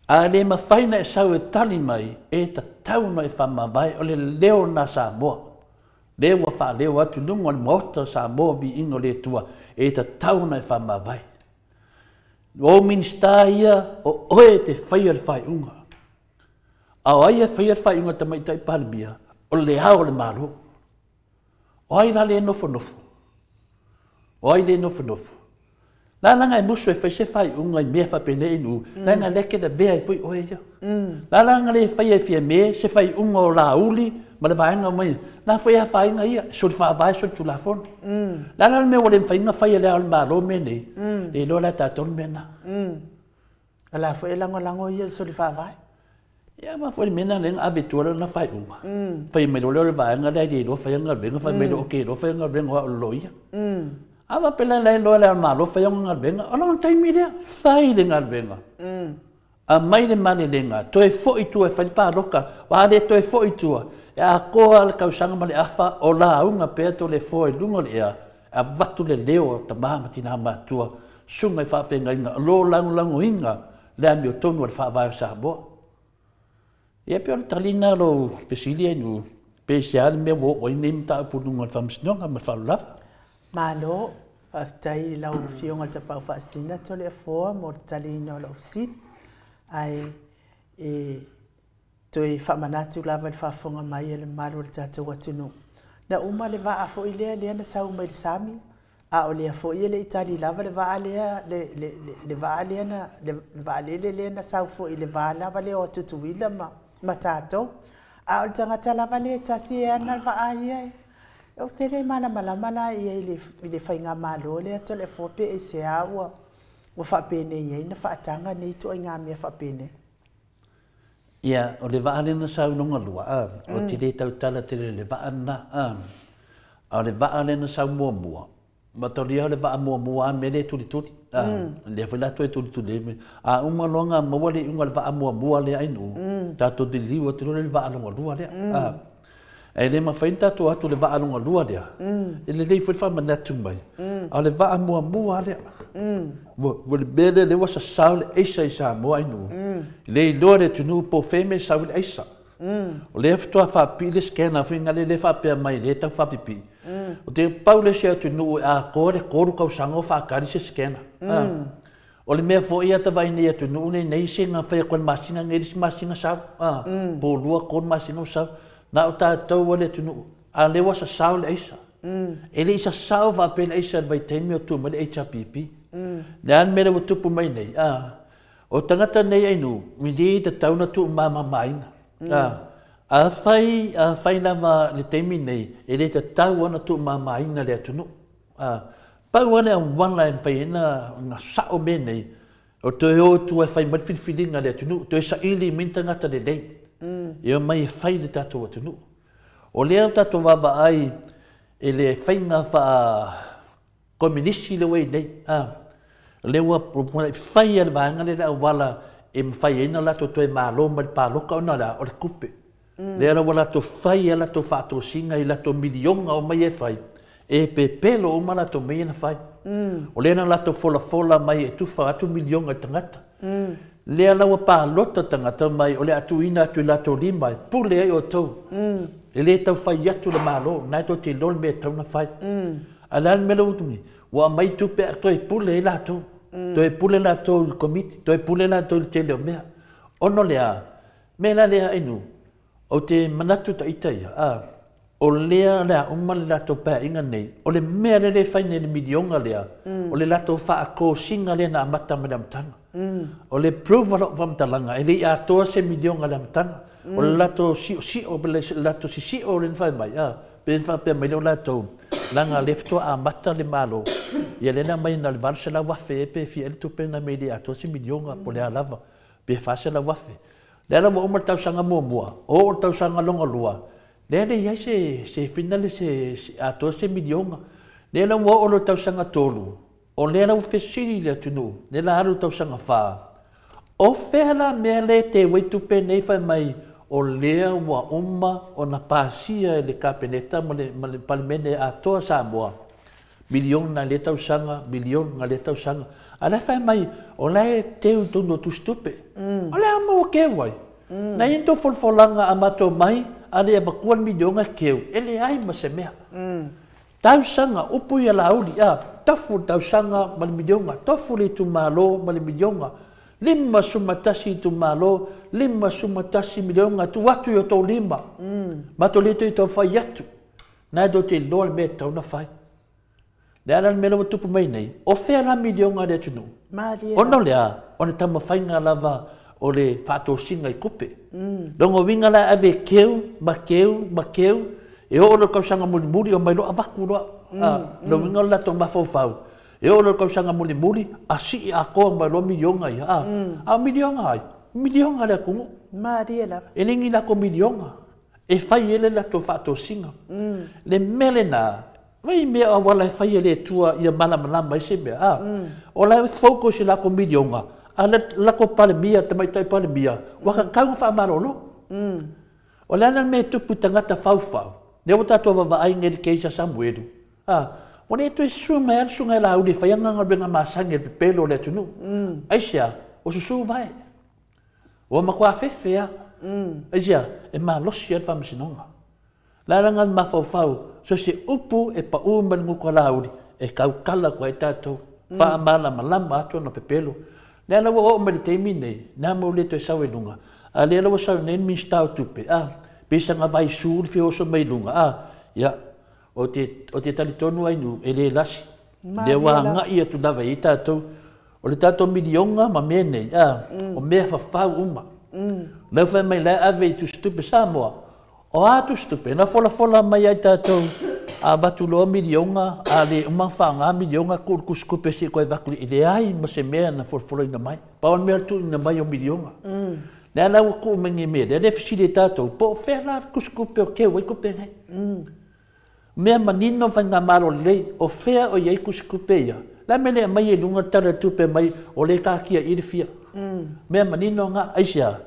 A le mawhaina e sau e tali mai e ta tauna e whamawai o le leo na Samoa. Leo a wha leo atu lunga le mota Samoa vi ino le tua e ta tauna e whamawai. O minsta ia o oe te whaia le whai unga. A o aia whaia le whai unga ta mai tai palmia o le hao le maro. O ai la le nofo nofo. O ai le nofo nofo. La langa e musu e fai se fai unga me fa pene inu. La nga leke da bea e fui oe ja. La langa le fai e fia me se fai unga o la uli ma le vaenga mai. La fai a fai nga ia so fa vai so tu la fon. La la me wole fai nga fai le al malo me nei. Le lo la ta ton me na. Ala fai lango ia so fa vai. Ya ma fai me na le aventura na fai unga. Fai me lo le vaenga dai di lo fai nga venga fai me lo ke lo fai nga venga lo ia. Ava pela lai loa le malo fai o ngalvenga, o long taimi lea, fai le ngalvenga. A mai le mani lenga, toe fo i tua e fai pa roka, wa le toe fo i tua, e a koa le kausanga ma le afa o la unga pea to le fo i lunga le ea, a vatu le leo ta maha matina matua, sunga i whawhenga inga, lo langu inga, le ami o tonu al whawai o sahaboa. Ia pia le talina lo pesilia inu, pe se ale mea wo o inem ta upununga al whamsinonga ma whalulafa. Malo, aftai lau fionga te pau whaasina tole e fōa mo tali ino lau si. Ai toi whamanatu lava le whaafonga mai e le malo le tātou atunu. Na uma le waa fo i lea na sau mai le sami. A o lea fo i le itali lava le waa lea le waa lea na le waa lea na sau fo i le waa lava le o tutuila ma tātou. A o le tangata lava le tasi e ana le waa ia e. O te rei mana malamala i le whainga malo le ato le fōpe e se awa o whapene i na whaatanga nei to i ngā mea whapene. Ia, o le waa lena sau nonga lua, o te rei tau tala te le waa na, o le waa lena sau mua mua. Ma tau lia le waa mua mua me le tuli tuli, le whailato e tuli tuli. A unga longa mawale unga le waa mua mua le ainu, tato di liwa te le waa longa lua lea. E le mawhainta tu atu le waa longa lua lea. E le lei whaifa manatu mai. A le waa mua mua lea. Wale bele le wasa saule eisa i sa mua inu. Le i loa le tunu po feme saule eisa. O le aftoa whapi le skena whinga le whapea mai le tau whapipi. O te paule sea tunu a kore koru kau sango whakari se skena. O le mea fo ia ta vai nei tunu nei se ngā whaya kwan masina ngeris masina sau. Po lua kon masina sau. Na o tātou wale tunu, a le wasa saule eisa. E le isa sau whapela eisa vai teimi o tu ma le HRPP. Le an mele wa tupu mai nei. O tangata nei ainu, mi di te tauna tu mama maina. A whai lama le teimi nei, e le te tau ana tu mama maina le atunu. Pau ane a wala e whai ena ngā sao me nei, o te o tu e whai marwhilwhilinga le atunu, tu e sa ili minta ngata le nei. Ia mai e whai le tātou atunu. O lea tātou waba ai e le whai ngā wha kominisi le wei nei. Le ua whai e le vanga le la wala e mwhai eina lato to e malo ma le pāloka o nara o le kupe. Le ara wala to whai e lato whātou singa i lato milionga o mai e whai. E pe pelo o ma lato mei na whai. O lea na lato fola mai e tuwha atu milionga tangata. Lea lawa pālota tangata mai o le atu ina atu lato lima e pule ai o tau. E le tau whai atu le malo, nai to te lol me tau na whai. A lan me lau tungi, wa mai tupe a toi pule e lato. Toi pule lato il komiti, toi pule lato il te leo mea. Ono lea, mea lea inu, o te manatu ta itaia, o lea lea umale lato pā inga nei, o le mea le whai ne le midionga lea, o le lato wha a ko singa lea na amata me amtanga. O le provalo vamtalanga, e le atoa se midionga le amtanga, o le lato si o le lato si o le whai mai, pe whapea mai leo lato, langa lefto a amata le malo, ia lena mai na le varsa la wafe e pe fi ele tupe na me le atoa se midionga po le alava, pe fase la wafe. Le ala wa umar tau sanga mua, o tau sanga longa lua, le ale iai se finale se atoa se midionga, le ala wa olo tau sanga tolu, o le ala ufesiri le atunu, le la haru tau sanga whaa. O whehana mea le te waitupe nei whai mai, o lea wa umma o na pāsia e le kapeneta ma le palimene atoa Samoa. Milion na le tau sanga, milion na le tau sanga. A le whai mai, o le teu tunu tu stupe. O le amo o kewai. Na into folfolanga a mato mai, a le abakuan milionga keu, e le ai ma se mea. Tau sanga, upu ia lauli, tafu tau sanga ma le milionga, tofu le tu malo ma le milionga, lima sumatasi tu malo, lima sumatasi milionga, tu watu yo tau lima. Mato le tu i tau whai atu. Nai do te loa me tau na whai. Le ala mele o tupu mai nei. O fea la milionga le tunu. Ona lea, ona tama whainga lava o le whato singa I kupe. Rongo winga la ave keu, ma keu, e o lo kausanga muri o mai lo avaku roa. Lo winga la tong mafau. E o lo kausanga muri, a si a koa mai lo milionga I. A milionga ai. Milionga le kungu. E lingi la ko milionga. E fai ele la to whato singa. Le mele na, vai mea wala e whai ele tua ia malama I se mea. O la focus la ko milionga. A la ko palemia, te mai tai palemia. Waka kaunga wha marolo. O le ana me tupu tangata whau. Ne o tato wa ai ngeri keisa Samuelu. O ne tu e sunga la uli whaianga ngabenga masangi e pepelo le tunu. Aisia, o susu vai. O makua fefea. Aisia, e maa losi at whamasinonga. Larangan mawhau, so se upu e pa uman nguka lauri, e kaukala kwa e tātou, wha amala malama ato na pepelo. Nea lawa o mali teimi nei, nea mau leto e sau e lunga. A lea lawa sau nen mi stau tupe, pisa nga vai suri fi oso mai lunga, ya, o te talitonu ainu, e le lasi. Lea wa ngai atu lava I tātou, o le tātou milionga ma mea nei, o mea whawhau uma. Nau whai mai lai ave I tu stupe Samoa. O atu stupe, na fola mai ai tātou. A batu loa milionga, a le umangwha ngā milionga kuru skupe si koe wakuri I le ai ma se mea na fola ina mai. Pawan mea tu ina mai o milionga. Nea lau ku mengi mea, le fisile tātou, po whea la kuskupe o keu, wai kupe ngai. Mea manino whai ngā maro lei, o whea o iei kuskupe ia. La mele mai e lunga tara tupe mai o le kākia irifia. Mea manino ngā aisia,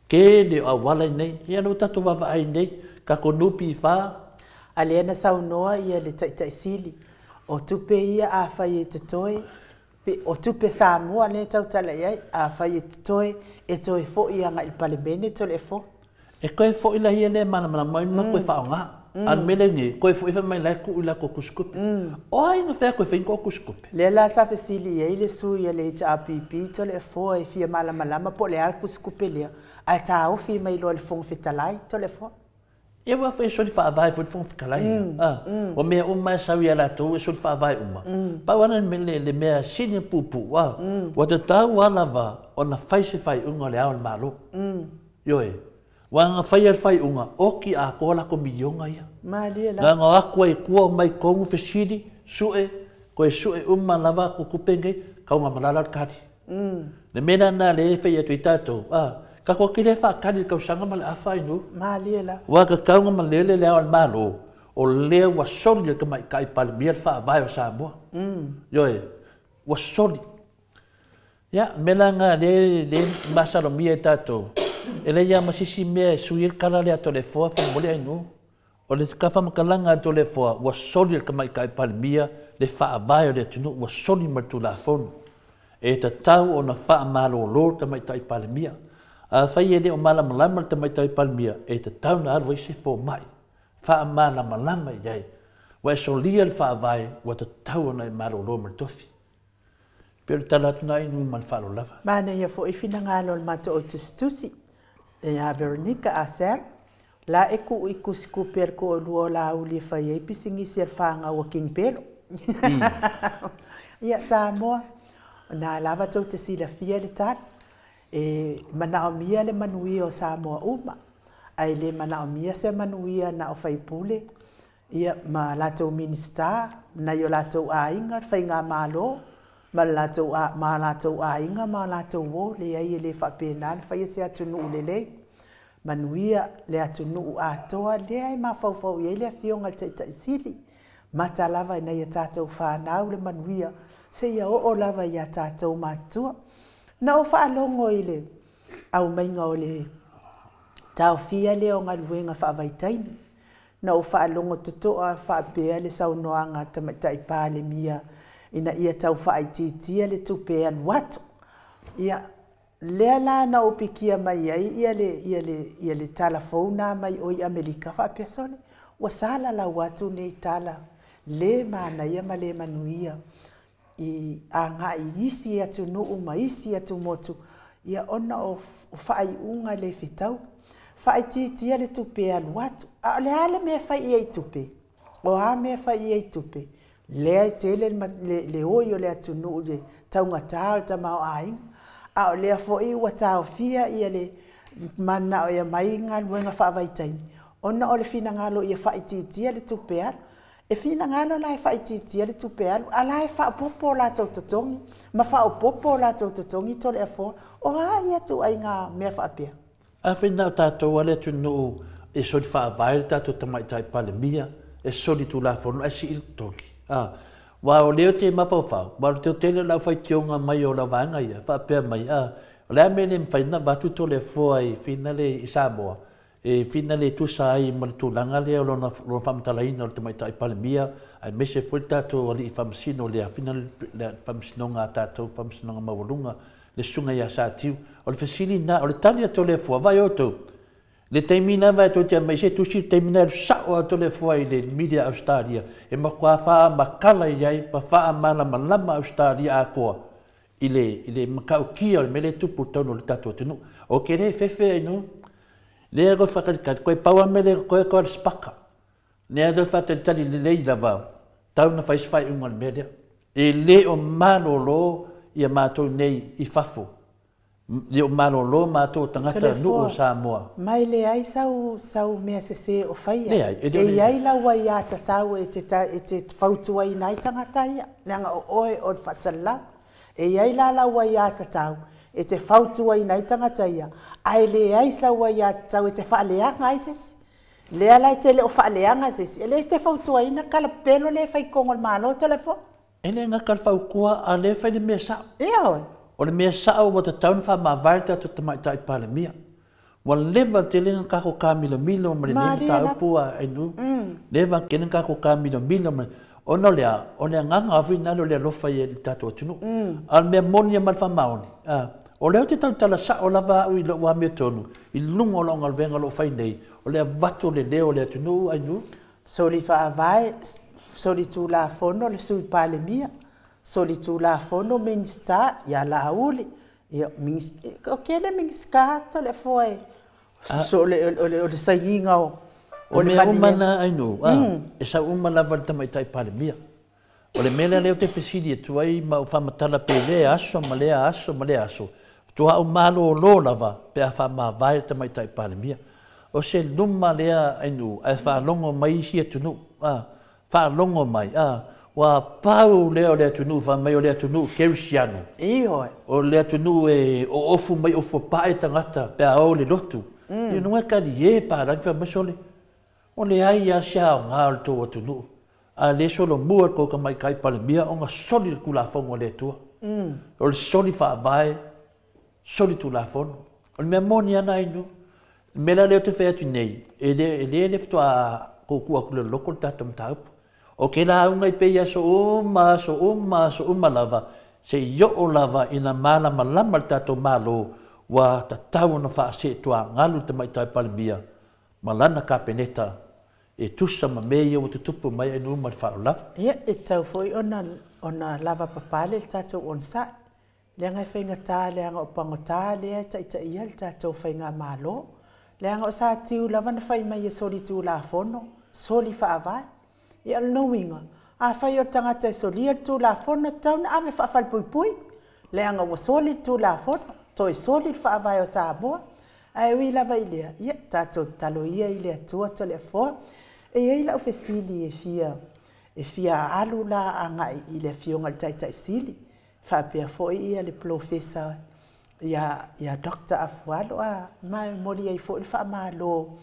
ke le a wala nei, ia no tatu wawa ai nei, ka konupi I wha. A lea na saunoa ia le taisili, o tupe ia a whai e tutoe, o tupe Samoa le tautala iai, a whai e tutoe, e toe fo ia ngā I palemene tole e fo. E koe fo ila hia le mana mai ma koe whao ngā. An mele ni, koe fo iwa mai lai ku ila ko kuskupe. O ai nga whea koe whain ko kuskupe. Le la sa fesili iai le su ia le HRPP tole e fo, e fia malama po le al kuskupe lea. A ta au fi mai lo le fong fitalai tole e fo. E wa whai sori wha avai fo le fong fitalai. O mea umai sawi ala tau e sori wha avai uma. Pawana mele le mea sini pupu wa. Wa te tau ala wa, o na whai se whai unga le ao le malo. Yoe. Wa nga whai al whai unga, oki a kola ko milionga ia. Nga ngā akua e kua mai kongu fesiri, sue, ko e sue lava ko kupenge, kaunga malala kari. Le mena na le whai atu I tātou, ka kua kile wha kari kau sanga male a whai nu. Wa ka kaunga malele leo al malo, o leo wa soli ka mai kai pale mia wha vai o Samoa. Yoe, wa soli. Ya, mena nga le masaro mia tātou. Ele ia masisi mea suir kala le ato le foa whamole ai nu. O le kafa makalanga ato le foa, wa soli ka mai kai palimia, le wha vai o le atunu, wa soli martu la fonu. E ta tau o na wha malo o lor ta mai tai palimia. A whai ele o mala malama ta mai tai palimia, e ta tau na arwa I se fo mai. Wha mala malama iai. Wa e solia le wha vai, wa ta tau o na malo o lor martofi. Pero talatu na inu man whalo lava. Mana ia fo ifina ngalo le mato o tustusi. E a Veronica Aser, la e ku I kuskuper ko o luo la uli whai e pisingi ser whaanga o King Pelo. Ia Samoa, na lava tau te sila fia le tari. E manaomia le manuia o Samoa uma. Ai le manaomia se manuia na o whai pule. Ia ma latou minista, na yo latou a inga, whai ngā malo. Ma latou a inga, ma latou o, le ai le whapenan, whai se atunu ulele. Manuia le atunu a toa, le ai ma whauwhau iei le fionga te sili. Mata lava ina ia tātou whanau le manuia, se ia o lava ia tātou matua. Na o whaalongo I le, au mainga o le tau fia le o ngā luenga whaavaitaini. Na o whaalongo tutoa whaapea le saunoanga tamatai pā le mia, ina ia tau whaititia le tupea watu. Ia lea la na o pikia mai ai, ia le talafona mai o I Amerika whaapea sone. Wasala la watu nei tala, le mana ia ma le manuia. I a ngā I isi atu nuu ma isi atu motu, ia ona o whaai unga le whetau. Whaai titia le tupe alu atu. A le ala mea whai I tupe. O a mea whai I tupe. lea tele le oi o le atunu le taungata o tamao ainga. A o lea foi ua tau fia ia le mana o ia mai ngā luenga whaavaitai. Ona o le fina ngalo ia whaititia le tupealu. E fina ngalo lai whaititia le tupealu. A lai whaapopo la tau tatongi. Ma whaapopo la tau tatongi tole a fo. O ia tu ai ngā mea whaapea. A whina o tātou ale tunu e sori whaavaile tātou tamaitai pale mia. E sori tu la fono e si il toki. Wa o leo te mapau whau. Wa o te tele lau whai tionga mai o la vanga ia. Whaapea mai. O lea mene mwhaina watu tole fua i whina le i Samoa. E whina le tusa ai mara tūlanga lea o lona whamatalaina o le tamaitai pale mia. Ai mese fwoi tātou ali i whamasino lea. Whina le whamasinonga tātou whamasinonga mawalunga. Le sunga ia sa tiu. O le whasili na, o le tali a tole fua. Vai o tau. Le teimina vai to te mai se tusi teimina sa o to le foi le media Australia e ma kwa fa makala ia pa fa mala malama Australia a ko ile makau ki o me le tupu tono le tato tunu o kere fefe no le go fa ka ko pa me le ko spaka ne do fa te tali le lava tau na fai fai un media e le o malolo ia mato nei I fafo Leo malolo mato tangata no Samoa. Mai le ai sau mea se o whaia. E ai la wai a tatau e te whautu ai nai tangata ia. Leanga o oe o whatsala. E ai la wai a tatau e te whautu ai nai tangata ia. Ai le ai sau wai a tatau e te whaaleanga ai sis. Lea lai te le o whaaleanga sis. E le te whautu ai na kala pelo le whai kongol malo telefo. E le ngakal whaukua a le whai le mea sa. Ia oi. O le mea sao wa te taun wha ma varta to te maitai pale mia. Wa leva te lenga kako ka milo ma le nemi ta upua e nu. Leva kena kako ka milo ma o no lea nganga awi nalo lea lofa i e tato atunu. Al mea moni a malfa maoni. O leo te tau tala sa o lava au I lo wa mea tonu. I lungo o longa venga lo fai nei. O lea vato le leo lea tunu ai nu. Soli wha avai, soli tu la fono le sui pale mia. Soli tu la fono minsta ya la uli ya o kele minska to le foi so le sainga o le umana ai no e sa umana valta mai tai pale mia o le mele le te pesidi tu ai ma fa matala pele aso ma le aso tu ha umalo lo lava pe fa ma vai te mai tai pale mia o se numa le ai no e fa longo mai si tu no fa longo mai wa pau leo le tunu fa mai o le tunu kerisiano o le tunu e o ofu mai o pai tangata pe o le lotu e non é ka die pa la fa masole o le ai ya sha ngal to tunu a le solo mua ko ka mai kai pale mia o nga soli kula fongo le tu o le soli fa vai soli tu la fon o me monia na inu me la le te fe tu nei e le fto a ko ku le lokol tatum taup o ke la unga I peia so uma lava se yo o lava ina mala malama tato malo wa tatau na fa se tua ngalu te mai tai palmia malana ka peneta e tusa ma meia o te tupu mai anu ma fa lava e tau foi ona lava papale tato on sa lenga fenga ta lenga o pangota le ta ia tato fenga malo lenga o sa tiu lava na fai mai soli tu la fono soli fa avai e al knowinga a fai o tangata e solia tu la fono tauna ave fa fal pui pui leanga wa soli tu la fono to e soli fa vai o Samoa ai wi la vai le ia tato talo ia ile tua telefo e ia la ofesili e fia alula anga ile fionga tai sili fa pe foi ia le professor ya doctor afualo mai moli ai foi fa malo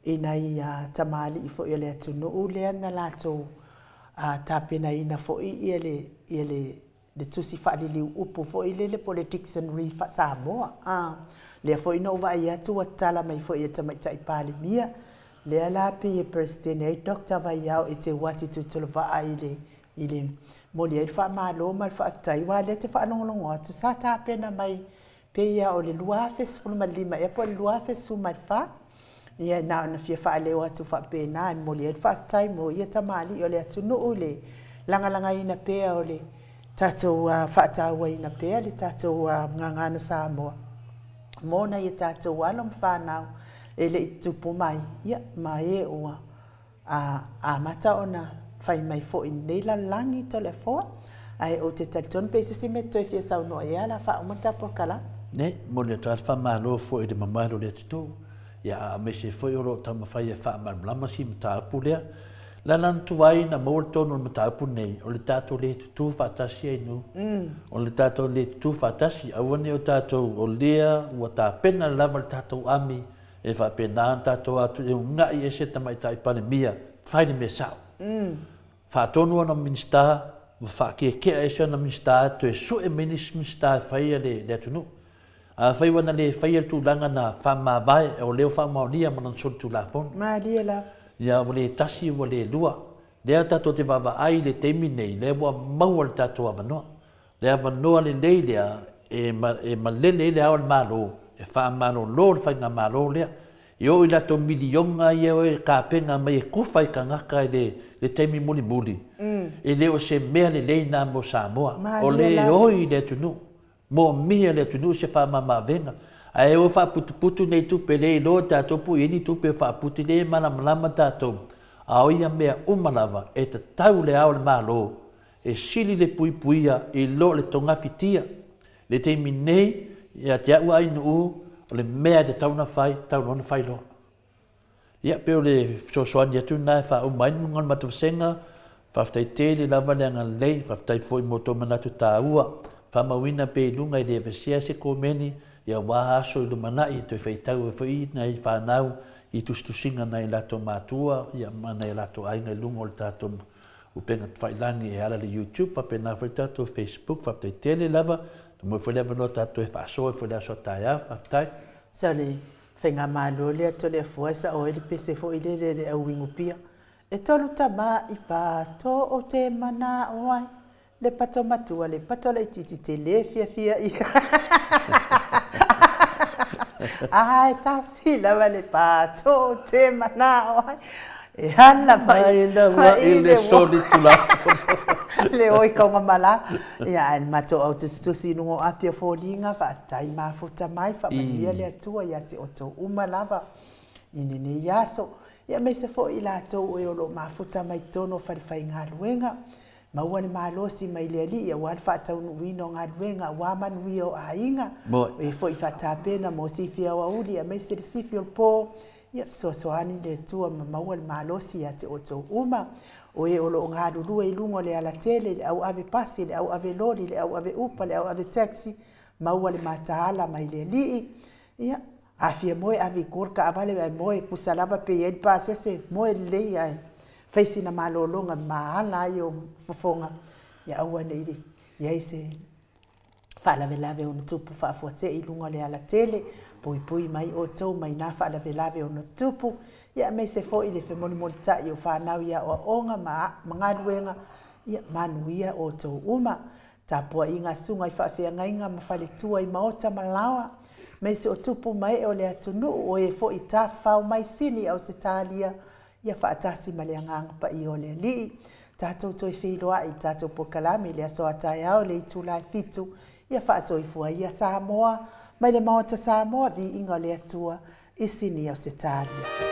ina ia tamali fo ile atu no le na lato tapena ina fo ile de tusi fa li upu fo ile le politics and re fa Samoa le fo ino va ia tu watala mai fo ia tamai tai pale mia le ala pe president doctor va ia e te wati tu tulva ile moli ai fa malo mal fa tai wa le te fa no tu sa tapena mai pe ia o le luafes fu malima e po luafes su mai fa ia na fia fa le wa tu fa pe na moli fa tai mo ia tamali o le atu no ole langa ina pe o le tato fa ta wa ina pe le tato nganga na Samoa mona ia tato wala mfana ele tupu mai ia mai o a mata ona fai mai fo in nei la langi to le fo ai o te talton pe se me to fia sa no ia la fa umata por kala ne mo le tar fa malo fo e de mamalo le tu ya me se foi oro tam fai fa mal lama si mta pulea la lan tu vai na mo to no mta pu nei o le tato le tu fa tasi no o le tato le tu fa tasi a woni o tato o lea o ta pena la mal tato ami e fa pena tato atu e nga i se tamai tai pa mia fai de me sa fa tonu no minsta fa ke e se no minsta to e su e minsta fai le tunu a fai wana le fai tu langa na fa ma vai o leo fa ma lia ma so tu la fon ma lia la ya wole tasi wole lua le tato te baba ai le temi nei le wa mawal tato avano le avano le leile e ma le al malo e fa malo lor fa na malo le yo ila to milionga yo e ka penga mai ku fai ka ngaka le temi muli muli e le o se me le na mo Samoa o le oi le tunu mo mia le tunu se fa mama venga ai o fa putu nei tu pele lo ta to pu ini tu pe fa putu le mana mala ta to a o ia me umalava e te tau le ao le malo e sili le puia e lo le tonga fitia le te minei ia te au ai no le mea te tau na fai lo ia pe le so ia tu na fa o mai ngon matu senga fa ftai te le lava le ngal lei fa ftai foi moto mana tu ta ua fa mawina pe lunga i le vesia se komeni ia wa so i mana i te fai tau e foi nei fa nau i tu singa nei lato matua ia mana i lato ai nei lunga o tato u penga fai langi e ala le YouTube fa pena fai tato Facebook fa ftai te le lava mo foi le no tato e fa so e foi la so taia fa ftai sali fenga malo le to le fuesa o le pese fo ile le au wingupia e tolu tama i pa to o te mana oai le pato matua le pato le titi te le fia i ai ta si la vale pato o te mana oai e hala mai ile solitula le oi ka mala ya en mato o te stusi no apia folinga fa tai ma futa mai fa ia le tua ya te oto uma lava ini ne yaso ya me se fo ila to o lo ma futa mai tono fa fa ngaluenga ma wani malosi mai le ali ya wa fa ta no wino ngaluenga wa man wio ainga e fo fa ta pena mo si fia wa udi ya me se si fio po ya so ani le tua ma wal malosi ya te oto uma o e olo ngā rurua I lungo le ala tele, le au ave pasi, le au ave lori, le au ave upa, le au ave taxi, maua le mataala mai le lii. Ia, afia moe ave korka avale ai moe pusalava pe yen pasese, moe lei ai. Faisi na malolonga maala ai o fofonga. Ia aua neiri, ia ise whalavelave o tupu whaafuase I lungo le ala tele, pui mai o tau mai nā whalavelave o tupu, ia me se fo I le whemoni moni tai o whanau ia o onga mangaduenga, ia manuia o tau uma, tapua I ngā sunga I whaafea ngainga ma whale tua I maota malawa, me se o tupu mai o le atunu o e fo I tā whau mai sini au se tālia, ia whaatasi ma le anganga pa I o le lii, tātou toi whiloa I tātou pokalami le aso atai au le itulai fitu, ia whaasoifua ia Samoa, mai le maota Samoa vi inga le atua I sini au se tālia.